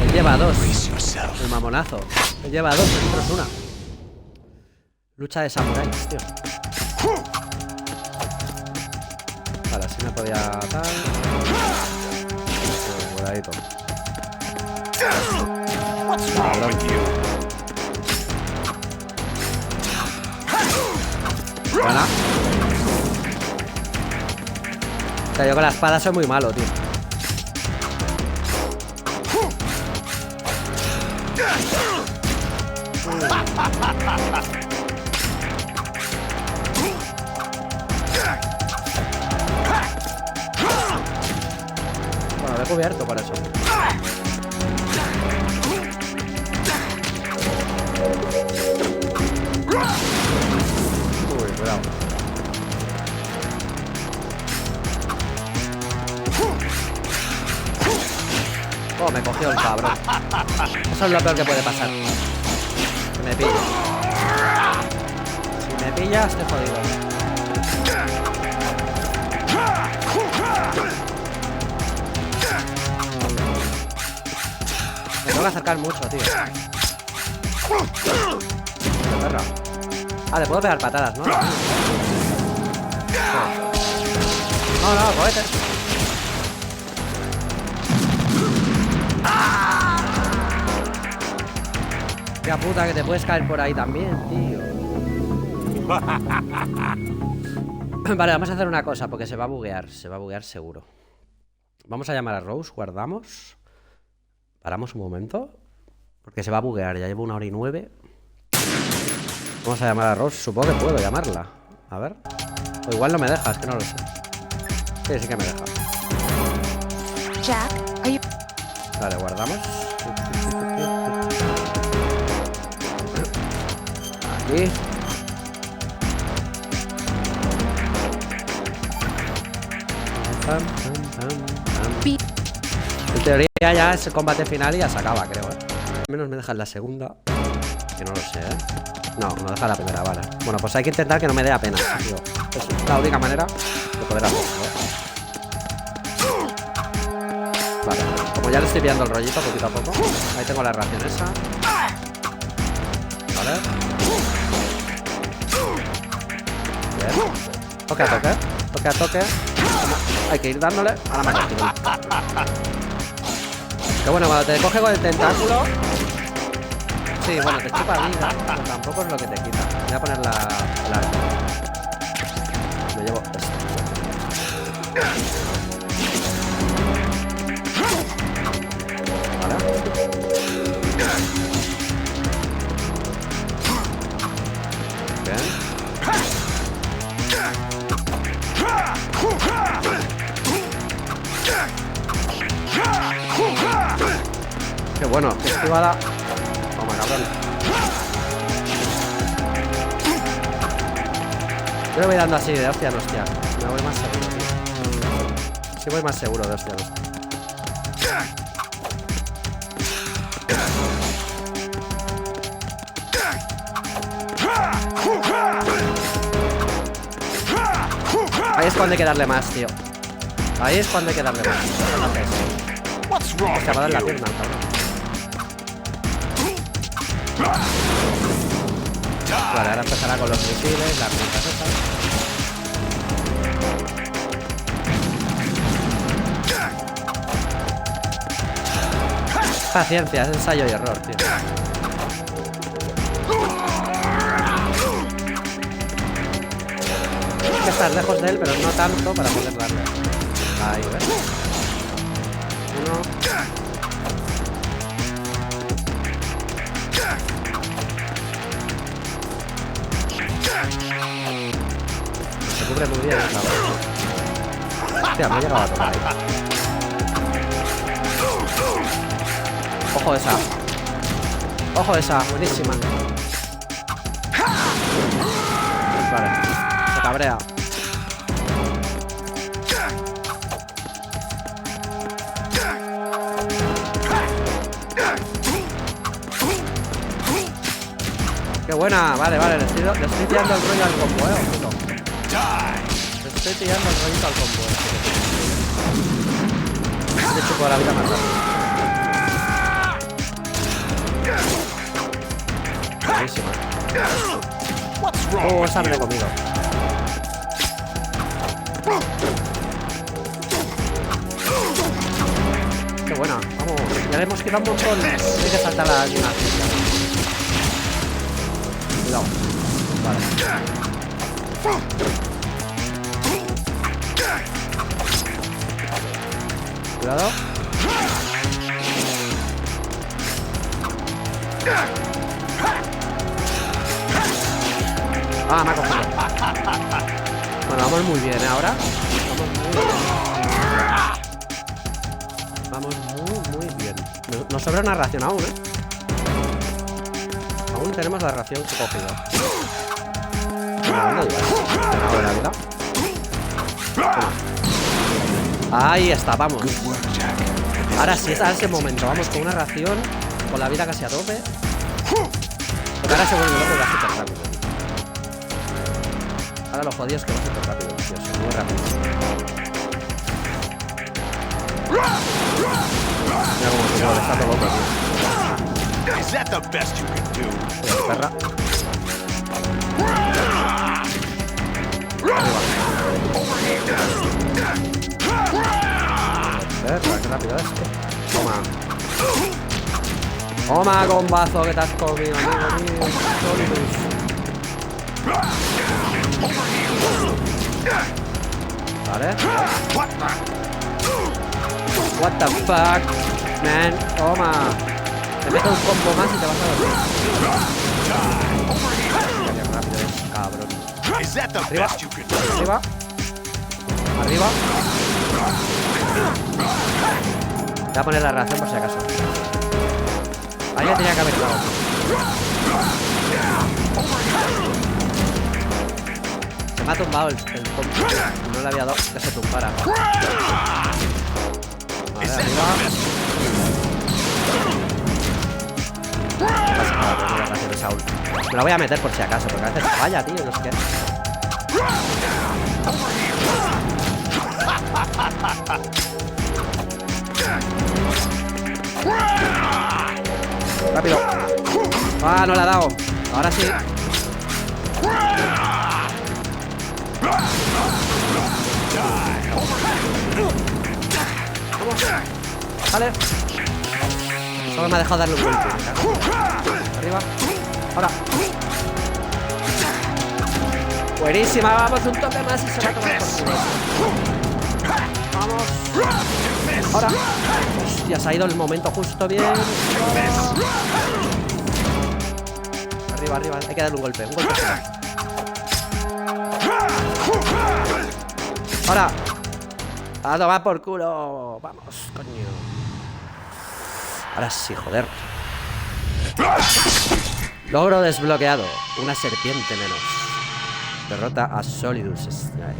Él lleva dos. El mamonazo. Él lleva dos, nosotros una. Lucha de samuráis, tío. Vale, así me podía tal. Cuidadito. Cabrón. Buena. O sea, yo con la espada soy muy malo, tío. Bueno, lo he cubierto por eso. Uy, cuidado. Oh, me cogió el cabrón. Eso es lo peor que puede pasar. Que me pille. Si me pillas, estoy jodido. Me tengo que acercar mucho, tío. Perra. Ah, le puedo pegar patadas, ¿no? No, cohetes. Tía puta, que te puedes caer por ahí también, tío. Vale, vamos a hacer una cosa, porque se va a buguear. Se va a buguear seguro. Vamos a llamar a Rose, guardamos. Paramos un momento. Porque se va a buguear, ya llevo 1 hora y 9. Vamos a llamar a Rose, supongo que puedo llamarla. A ver. O igual no me deja, es que no lo sé. Sí, sí que me deja. Jack, are you... Vale, guardamos. Aquí. En teoría ya es el combate final y ya se acaba, creo, ¿eh? Al menos me dejan la segunda. Que no lo sé, ¿eh? No, no deja la primera, vale. Bueno, pues hay que intentar que no me dé apenas, tío. Es la única manera de poder hacerlo. Vale, como ya le estoy pillando el rollito poquito a poco. Ahí tengo la ración esa. Vale. Bien. Toque a toque. Toque a toque. Hay que ir dándole a la mano. Que bueno, cuando te coge con el tentáculo. Sí, bueno, te chupa vida, pero tampoco es lo que te quita. Voy a poner el arma. Me llevo esto. Vale. Bien. Qué bueno, qué esquivada. Toma, cabrón. Yo le voy dando así de hostia en hostia. Me voy más seguro, tío. Sí voy más seguro de hostia en hostia. Ahí es cuando hay que darle más, tío. Ahí es cuando hay que darle más. Se va a dar la pierna, cabrón. Vale, ahora empezará con los misiles, las cosas esas. Paciencia, es ensayo y error, tío. Hay que estar lejos de él, pero no tanto para poder darle. Ahí, ¿ves? Uno. Se cubre muy bien, ¿sabes? Hostia, me he llegado a tocar ahí. Ojo esa. Ojo esa, buenísima. Vale, se cabrea. Qué buena, vale, le estoy tirando el rollo al combo, ojito. Le estoy tirando el rollito al combo, De hecho, por la vida más rápido. Buenísima. Esa me la he comido. Qué buena, vamos. Ya le hemos quitado un montón. Hay que saltar la gimnasia. Cuidado. Vale. Cuidado. Ah, me ha cogido. Bueno, vamos muy bien, ¿eh? Ahora. Vamos muy bien. Nos sobra una ración aún, ¿eh? Aún tenemos la ración que he cogido. Ahí está, vamos. Ahora sí, está ese momento. Vamos con una ración, con la vida casi a tope. Porque ahora se vuelve loco y va súper rápido. Ahora lo jodido es que va súper rápido, tío. Muy rápido. Mira cómo se mueve, está todo loco, tío. Is that the best you can do? Perra. Perra, qué rápido esto. Toma. Toma, combazo que te has comido, amigo mío. Vale. What the fuck, man. Toma. Te meto un combo más y te vas a dormir. Qué rápido es, cabrón. Arriba. Arriba. Arriba. Voy a poner la reacción por si acaso. Ahí ya tenía que haber dado. Se me ha tumbado el combo. No le había dado que se tumbara. Vale, arriba. No pasa nada, tengo la ocasión de Saúl. Me la voy a meter por si acaso, porque a veces falla, tío, no sé qué. Rápido. Ah, no la ha dado. Ahora sí. Vale. Solo me ha dejado darle un golpe. Arriba. Ahora. Buenísima. Vamos, un toque más y se va a tomar por culo. Vamos. Ahora. Hostia, se ha ido el momento justo bien. Arriba, arriba. Hay que darle un golpe. Un golpe. Ahora. A tomar por culo. Vamos, coño. Ahora sí, joder. Logro desbloqueado. Una serpiente menos. Derrota a Solidus Snake.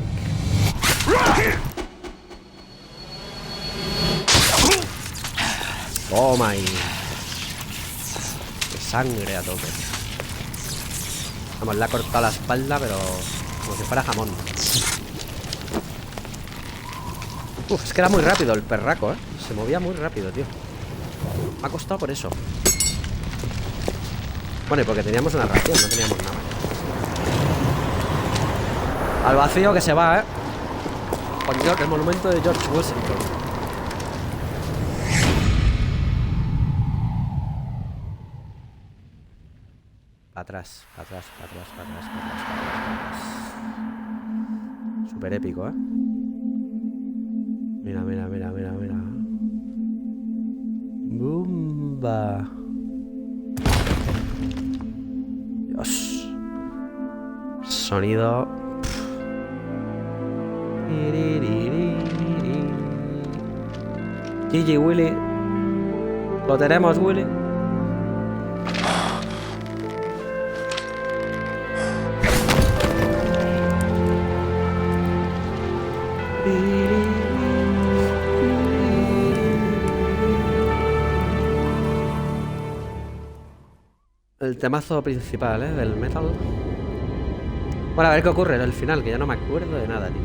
Toma ahí. Qué sangre a tope. Vamos, le ha cortado la espalda, pero como si fuera jamón. Uf, es que era muy rápido el perraco, ¿eh? Se movía muy rápido, tío. Me ha costado por eso. Bueno, y porque teníamos una ración, no teníamos nada. Al vacío que se va, ¿eh? Con el monumento de George Washington. Para atrás, para atrás, para atrás, para atrás, para atrás, para atrás. Súper épico, ¿eh? Mira, mira, mira, mira, mira. Bumba. Dios. Sonido. GG, Willy. Lo tenemos, Willy. El temazo principal, del metal. Bueno, a ver qué ocurre en el final, que ya no me acuerdo de nada, tío.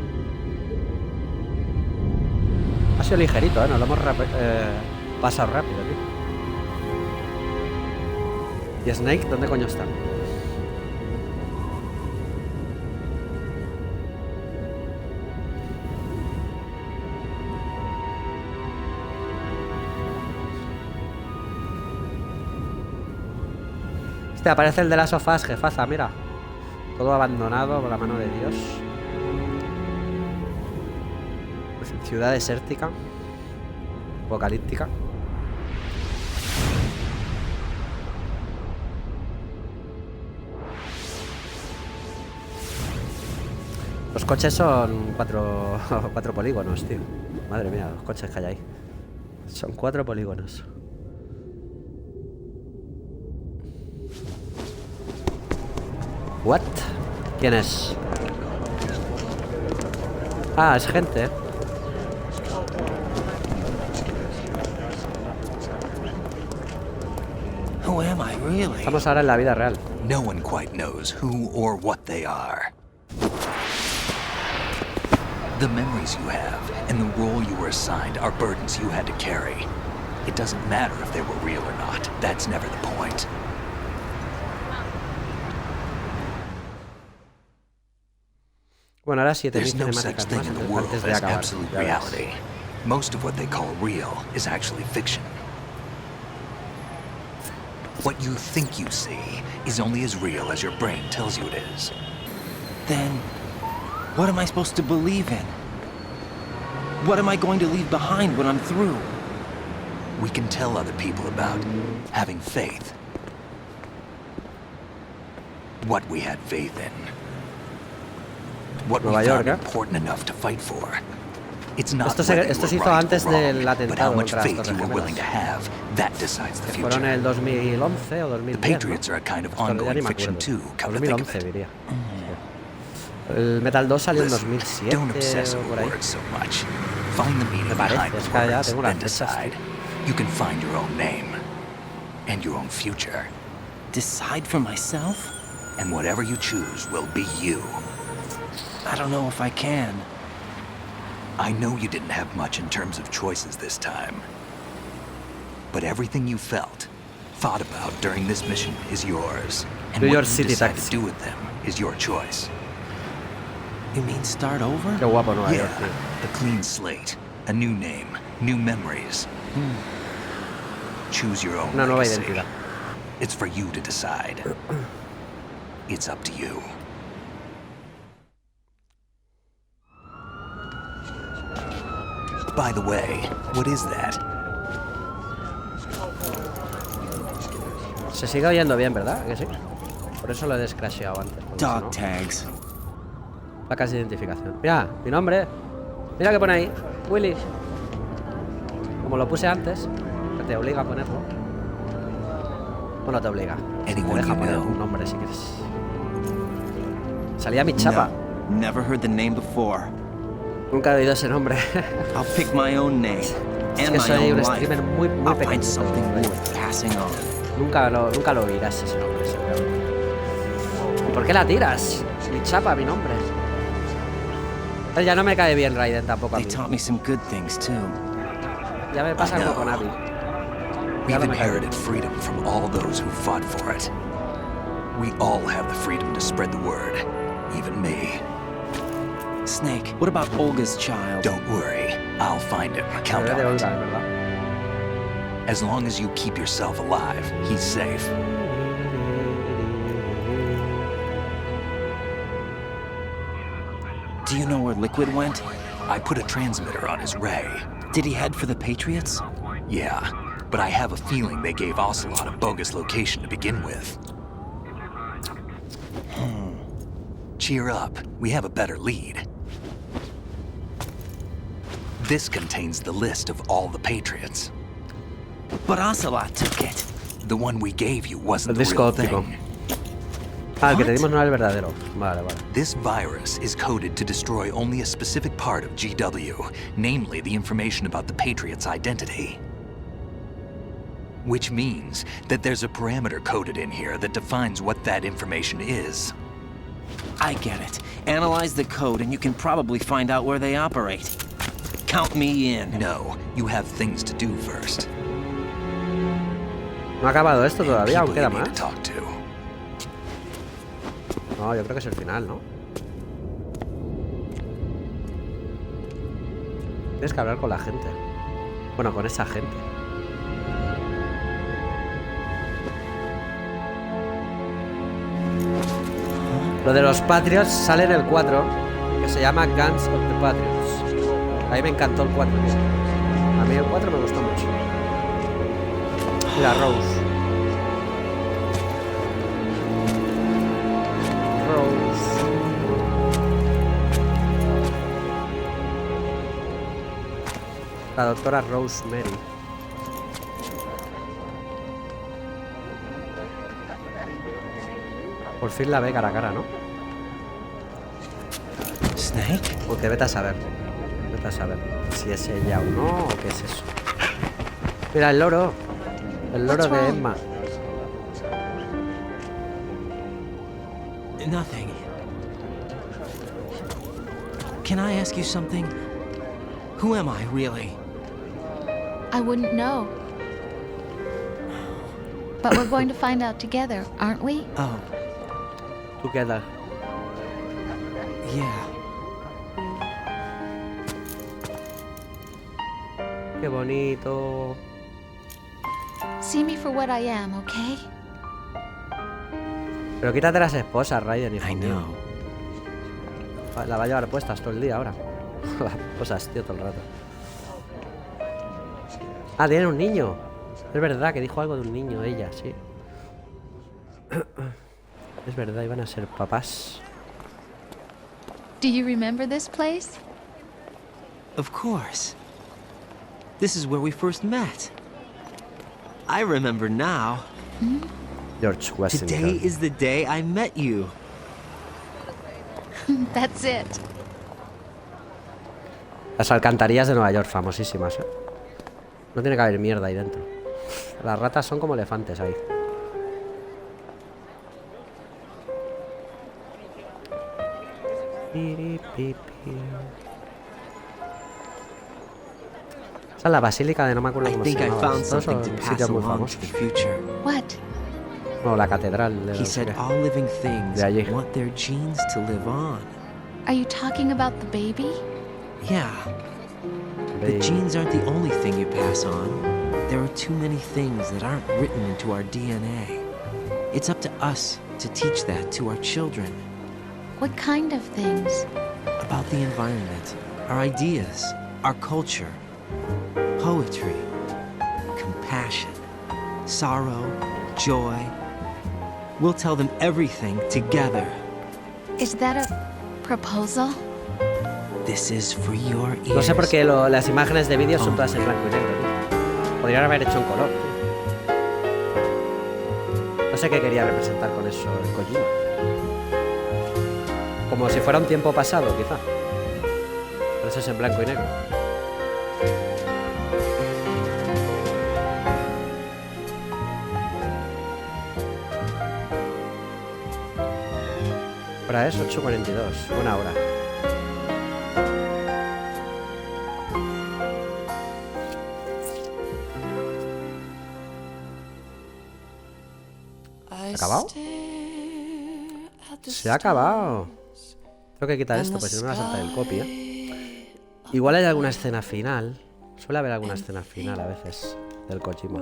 Ha sido ligerito, nos lo hemos pasado rápido, tío. ¿Y Snake? ¿Dónde coño está? Este aparece el de las sofás, jefaza, mira. Todo abandonado por la mano de Dios. Ciudad desértica. Apocalíptica. Los coches son cuatro polígonos, tío. Madre mía, los coches que hay ahí. Son 4 polígonos. What? ¿Quién es? Ah, es gente. Who am I really? Estamos ahora en la vida real. No one quite knows who or what they are. The memories you have and the role you were assigned are burdens you had to carry. It doesn't matter if they were real or not. That's never the point. Bueno, ahora 7.000 There's no such cinemáticas thing más in the world antes de as acabar. absolute Ya ves. reality. Most of what they call real is actually fiction. What you think you see is only as real as your brain tells you it is. Then, what am I supposed to believe in? What am I going to leave behind when I'm through? We can tell other people about having faith. What we had faith in. What we Nueva found York, important enough to fight for. It's not Esto whether se you hizo were right antes or wrong, del but how atentado much contra las faith Torres you were willing to Gemelas. have. That decides the Que fueron en el future. 2011 o 2010. The Patriots are a kind of Esto ya ongoing ni me fiction acuerdo. too, come to think of 2011 it. diría. El Metal 2 salió en Listen, 2007 don't obsess o over por ahí. words so much. Find the meaning Me parece, behind es the que ya words, tengo las then fechas, decide. You can find your own name. and your own future. Decide for myself? And whatever you choose will be you. I don't know if I can. I know you didn't have much in terms of choices this time. But everything you felt, thought about during this mission is yours. And New what York you City decide taxi. to do with them is your choice. You mean start over? Qué guapo Nueva York, Yeah, tío. a clean slate, a new name, new memories. Choose your own Una nueva legacy. identidad. It's for you to decide. It's up to you. By the way, what is that? Se sigue oyendo bien, ¿verdad? ¿Que sí? Por eso lo he descrasheado antes. porque si Dog no, tags. placas de identificación. Mira, mi nombre. Mira que pone ahí. Willy. Como lo puse antes, que te obliga a ponerlo. Bueno, te obliga. Te Anyone deja you poner know? un nombre si quieres. Salía mi chapa. No, never heard the name before. Nunca he oído ese nombre. I'll pick my own name. Es And que my soy own un life. streamer muy I'll find pequeñito. something Rey. worth passing on. Nunca lo oirás ese nombre, seguramente. ¿Y por qué la tiras? Mi chapa, mi nombre. Ya no me cae bien Raiden tampoco a They mí. taught me some good things too. Ya me pasa I algo know. con Abby. We've no me cae bien. inherited freedom from all those who fought for it. We all have the freedom to spread the word, even me. Snake, what about Olga's child? Don't worry, I'll find him. Count De on it. Olga, es verdad. As long as you keep yourself alive, he's safe. Do you know where Liquid went? I put a transmitter on his ray. Did he head for the Patriots? Yeah, but I have a feeling they gave Ocelot a bogus location to begin with. Cheer up, we have a better lead. This contains the list of all the Patriots. But Ocelot took it. The one we gave you wasn't El the disco real óptico. thing. Ah, el que te dimos no era el verdadero. Vale, vale. This virus is coded to destroy only a specific part of GW, namely the information about the Patriot's identity. Which means that there's a parameter coded in here that defines what that information is. I get it. Analyze the code and you can probably find out where they operate. Count me in. No, you have things to do first. No ha acabado esto todavía, aún People queda you need más. to talk to. No, yo creo que es el final, ¿no? Tienes que hablar con la gente. Bueno, con esa gente. Lo de los Patriots sale en el 4, que se llama Guns of the Patriots. A mí me encantó el 4. A mí el 4 me gustó mucho. Mira, Rose. La doctora Rosemary. Por fin la ve cara a cara, ¿no? Snake? Porque vete a saber. Vete a saber si es ella o no, o qué es eso. Mira, el loro. El loro de Emma. Nothing. Can I ask you something? Who am I, really? I wouldn't know. But we're going to find out together, aren't we? Oh, Together. yeah. Qué bonito. See me for what I am, okay? Pero quítate las esposas, Raiden, hijo I mío. know. La va a llevar puestas todo el día ahora. Las esposas, tío, todo el rato. Ah, tiene un niño. Es verdad que dijo algo de un niño ella, sí. Es verdad, iban a ser papás. Do you remember this place? Of course. This is where we first met. I remember now. George Washington. Today is the day I met you. That's it. Las alcantarillas de Nueva York, famosísimas, ¿eh? No tiene que haber mierda ahí dentro. Las ratas son como elefantes ahí. Esa es la basílica de no me acuerdo cómo se llamaba. Estos son sitios muy famosos. What? Bueno, la catedral de, He said all living things de allí. want their genes to live on. Are you talking about the baby? Yeah. The genes aren't the only thing you pass on. There are too many things that aren't written into our DNA. It's up to us to teach that to our children. What kind of things? About the environment, our ideas, our culture, poetry, compassion, sorrow, joy. We'll tell them everything together. Is that a proposal? This is for your ears. No sé por qué las imágenes de vídeo son todas en blanco y negro, tío. Podrían haber hecho en color, tío. No sé qué quería representar con eso el Kojima. Como si fuera un tiempo pasado, quizá. Por eso es en blanco y negro. Ahora es 8:42, buena hora. ¿Se ha acabado? Se ha acabado. Tengo que quitar esto, pues si no me va a saltar el copy, ¿eh? Igual hay alguna escena final. Suele haber alguna escena final a veces del Kojima.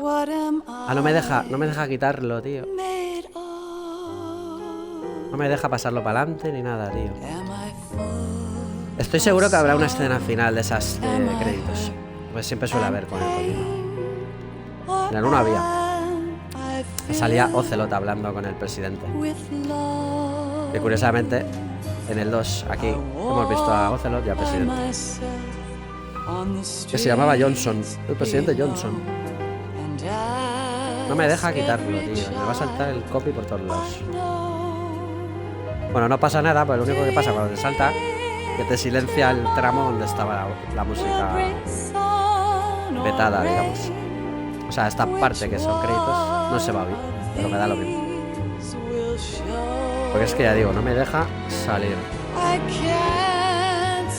Ah, no me deja quitarlo, tío. No me deja pasarlo para adelante ni nada, tío. Estoy seguro que habrá una escena final de esas de créditos. Pues siempre suele haber con el Kojima. En el 1 había. Salía Ocelot hablando con el presidente. Que curiosamente, en el 2, aquí, hemos visto a Ocelot y al presidente. Que se llamaba Johnson. El presidente Johnson. No me deja quitarlo, tío. Me va a saltar el copy por todos lados. Bueno, no pasa nada, pero lo único que pasa cuando te salta, que te silencia el tramo donde estaba la música vetada, digamos. O sea, esta parte que son créditos no se va a oír, pero me da lo mismo. Porque es que ya digo, no me deja salir.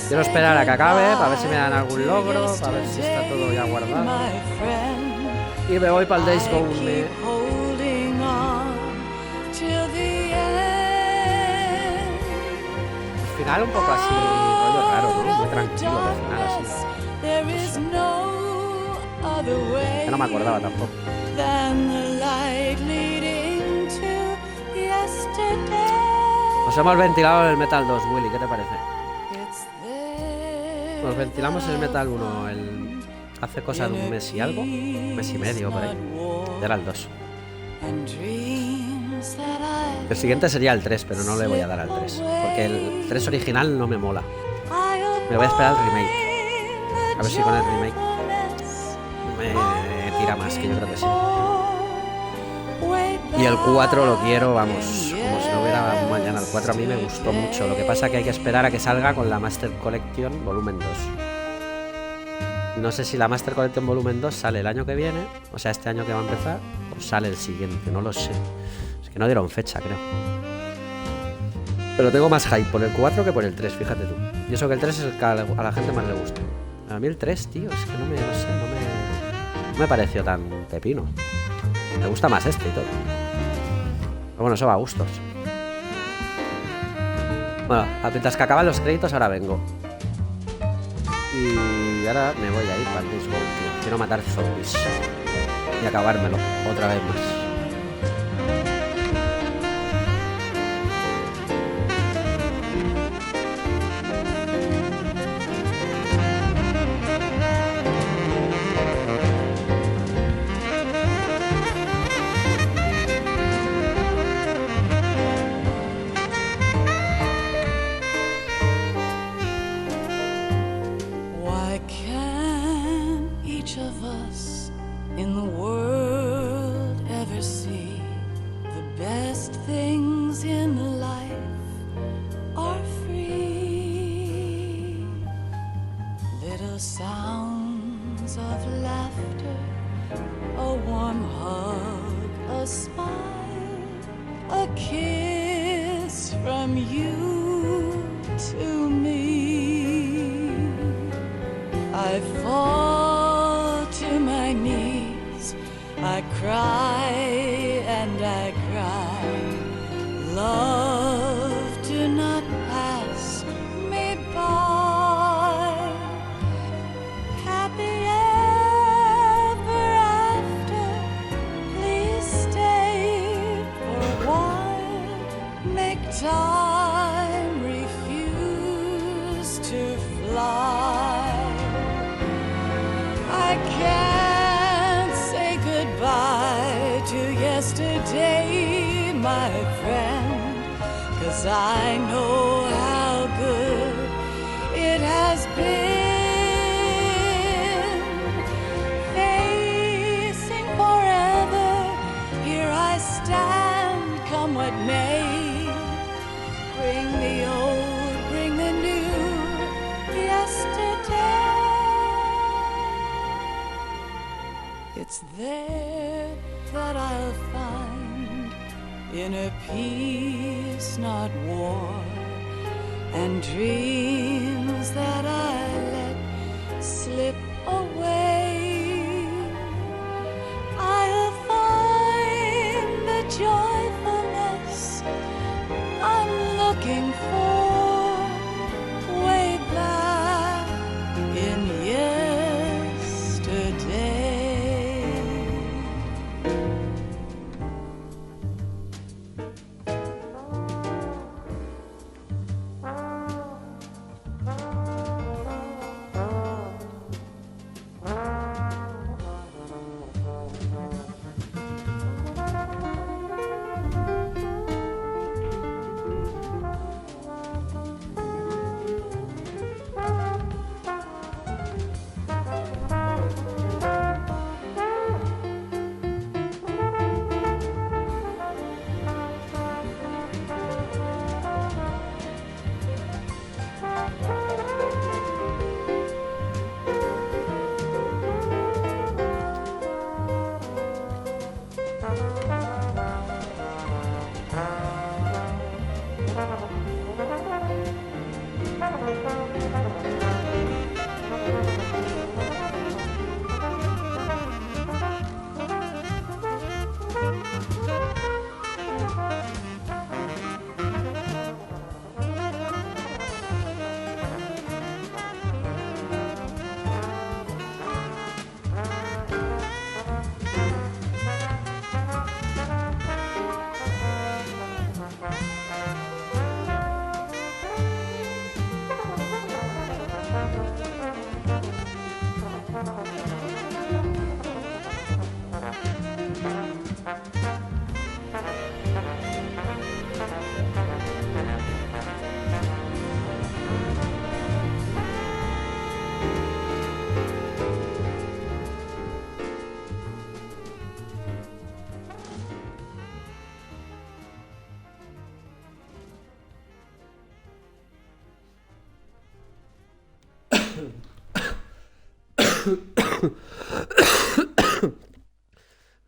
Quiero esperar a que acabe, para ver si me dan algún logro, para ver si está todo ya guardado. Y me voy para el Days Gone. Al final un poco así, rollo raro, ¿no? Muy tranquilo, al final así. Que no me acordaba tampoco. Nos hemos ventilado el Metal 2, Willy, ¿qué te parece? Nos ventilamos el Metal 1 hace cosa de un mes y algo, un mes y medio por ahí. Y era el 2. El siguiente sería el 3, pero no le voy a dar al 3, porque el 3 original no me mola. Me voy a esperar al remake. A ver si con el remake me tira más, que yo creo que sí. Y el 4 lo quiero, vamos, como si no hubiera mañana. El 4 a mí me gustó mucho. Lo que pasa es que hay que esperar a que salga con la Master Collection Volumen 2. No sé si la Master Collection Volumen 2 sale el año que viene, o sea, este año que va a empezar, o sale el siguiente, no lo sé. Es que no dieron fecha, creo. Pero tengo más hype por el 4 que por el 3, fíjate tú. Y eso que el 3 es el que a la gente más le gusta. A mí el 3, tío, es que no me pareció tan pepino. Me gusta más este y todo. Pero bueno, eso va a gustos. Bueno, mientras que acaban los créditos, ahora vengo. Y ahora me voy a ir para el Days Gone, tío. Quiero matar zombies y acabármelo otra vez más. a warm hug, a smile, a kiss from you to me. I fall to my knees, I cry and I cry. Love, do not pass me by. Happy ever after, please stay for a while. Make time, refuse to fly. I can't say goodbye to yesterday, my friend, 'cause I know how good it has been. Facing forever, here I stand, come what may. Bring the old, bring the new, yesterday. It's there that I'll find inner peace, not war, and dreams that I let slip away. I'll find the joyfulness I'm looking for way back in yesterday.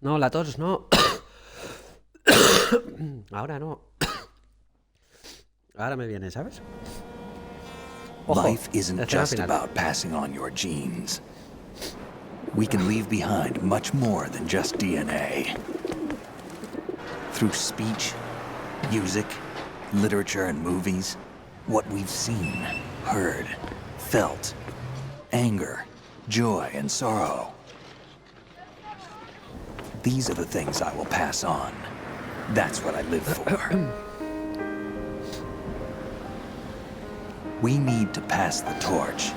No, la tos, no. Ahora no. Ahora me viene, ¿sabes? Ojo, Life isn't escena just final. about passing on your genes. We can leave behind much more than just DNA. Through speech, music, literature, and movies, what we've seen, heard, felt, anger, joy, and sorrow. These are the things I will pass on. That's what I live for. We need to pass the torch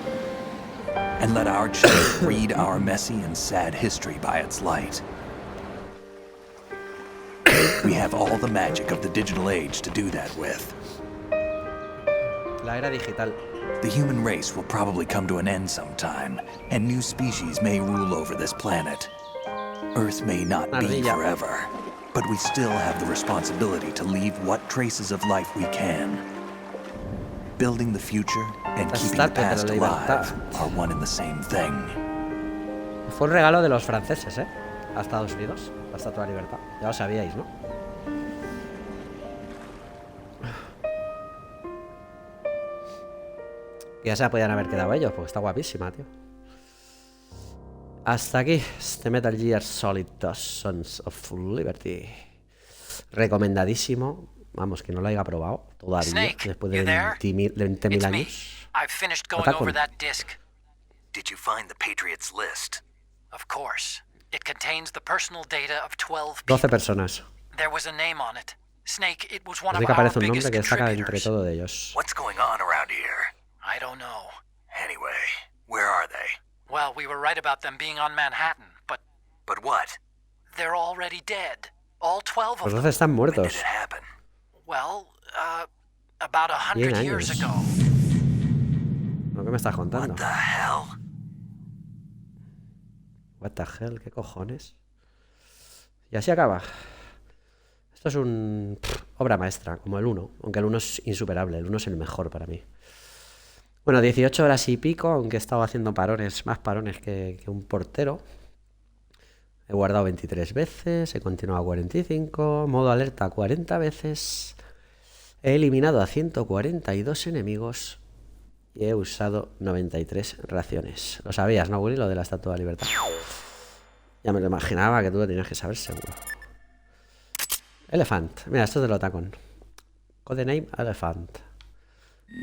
and let our children read our messy and sad history by its light. We have all the magic of the digital age to do that with. La era digital. The human race will probably come to an end sometime, and new species may rule over this planet. Earth may not be Ardilla. forever, but we still have the responsibility to leave what traces of life we can. Building the future and keeping the Estate de la past Libertad. alive are one and the same thing. Fue un regalo de los franceses, a Estados Unidos, la Estatua de la Libertad. Ya lo sabíais, ¿no? Ya se la podían haber quedado ellos, porque está guapísima, tío. Hasta aquí este Metal Gear Solid 2 Sons of Liberty. Recomendadísimo. Vamos, que no lo haya probado todavía, Snake, después de 20.000 años. I've finished going over that disc. Did you find the Patriots list? Of course. It contains the personal data of 12 12 people. personas. There was a name on it. Snake, it was one Así of que our aparece un biggest nombre que destaca entre contributors. todo de ellos. What's going on around here? I don't know. Anyway, where are they? Well, we were right about them being on Manhattan, but But what? they're already dead. All 12 of Los them. 12 están When did muertos. it happen? Well, about 100 100 years años. ago. ¿Lo que me estás contando? What the hell? What the hell, ¿qué cojones? Y así acaba. Esto es un obra maestra, como el 1, aunque el 1 es insuperable, el 1 es el mejor para mí. Bueno, 18 horas y pico, aunque he estado haciendo parones, más parones que un portero. He guardado 23 veces, he continuado 45, modo alerta 40 veces. He eliminado a 142 enemigos y he usado 93 raciones. Lo sabías, ¿no, Willy? Lo de la Estatua de la Libertad. Ya me lo imaginaba, que tú lo tenías que saber seguro. Elephant. Mira, esto es del Otacon. Codename Elephant.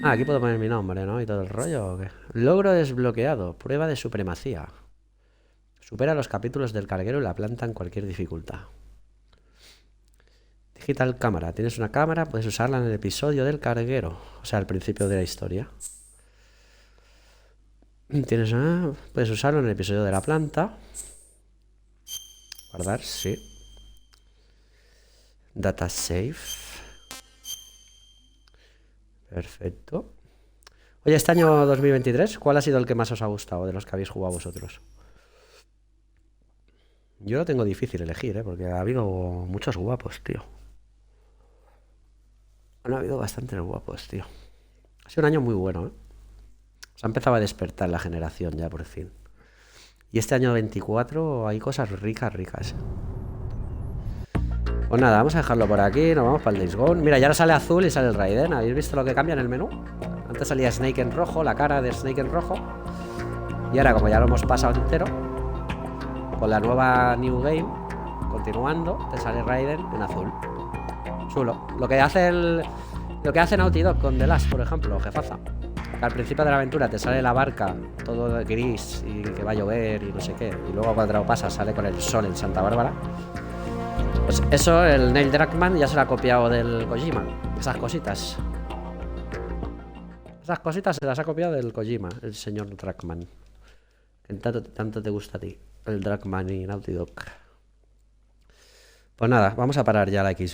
Ah, aquí puedo poner mi nombre, ¿no? Y todo el rollo, ¿o qué? Logro desbloqueado. Prueba de supremacía. Supera los capítulos del carguero y la planta en cualquier dificultad. Digital cámara. Tienes una cámara, puedes usarla en el episodio del carguero. O sea, al principio de la historia. Tienes una... Puedes usarlo en el episodio de la planta. Guardar, sí. Data save. Perfecto. Oye, este año 2023, ¿cuál ha sido el que más os ha gustado de los que habéis jugado vosotros? Yo lo tengo difícil elegir, porque ha habido muchos guapos, tío. Han habido bastantes guapos, tío. Ha sido un año muy bueno, ¿eh? Se ha empezado a despertar la generación ya, por fin. Y este año 24 hay cosas ricas, ricas. Pues nada, vamos a dejarlo por aquí. Nos vamos para el Days Gone. Mira, ya ahora sale azul y sale el Raiden. ¿Habéis visto lo que cambia en el menú? Antes salía Snake en rojo, la cara de Snake en rojo. Y ahora, como ya lo hemos pasado entero, con la nueva New Game, continuando, te sale Raiden en azul. Chulo. Lo que hace Naughty Dog con The Last, por ejemplo, jefaza. Que al principio de la aventura te sale la barca todo gris y que va a llover y no sé qué. Y luego cuando lo pasas sale con el sol en Santa Bárbara. Pues eso, el Neil Druckmann ya se lo ha copiado del Kojima. Esas cositas. Esas cositas se las ha copiado del Kojima, el señor Druckmann. Que tanto te gusta a ti, el Druckmann y Naughty Dog. Pues nada, vamos a parar ya la X.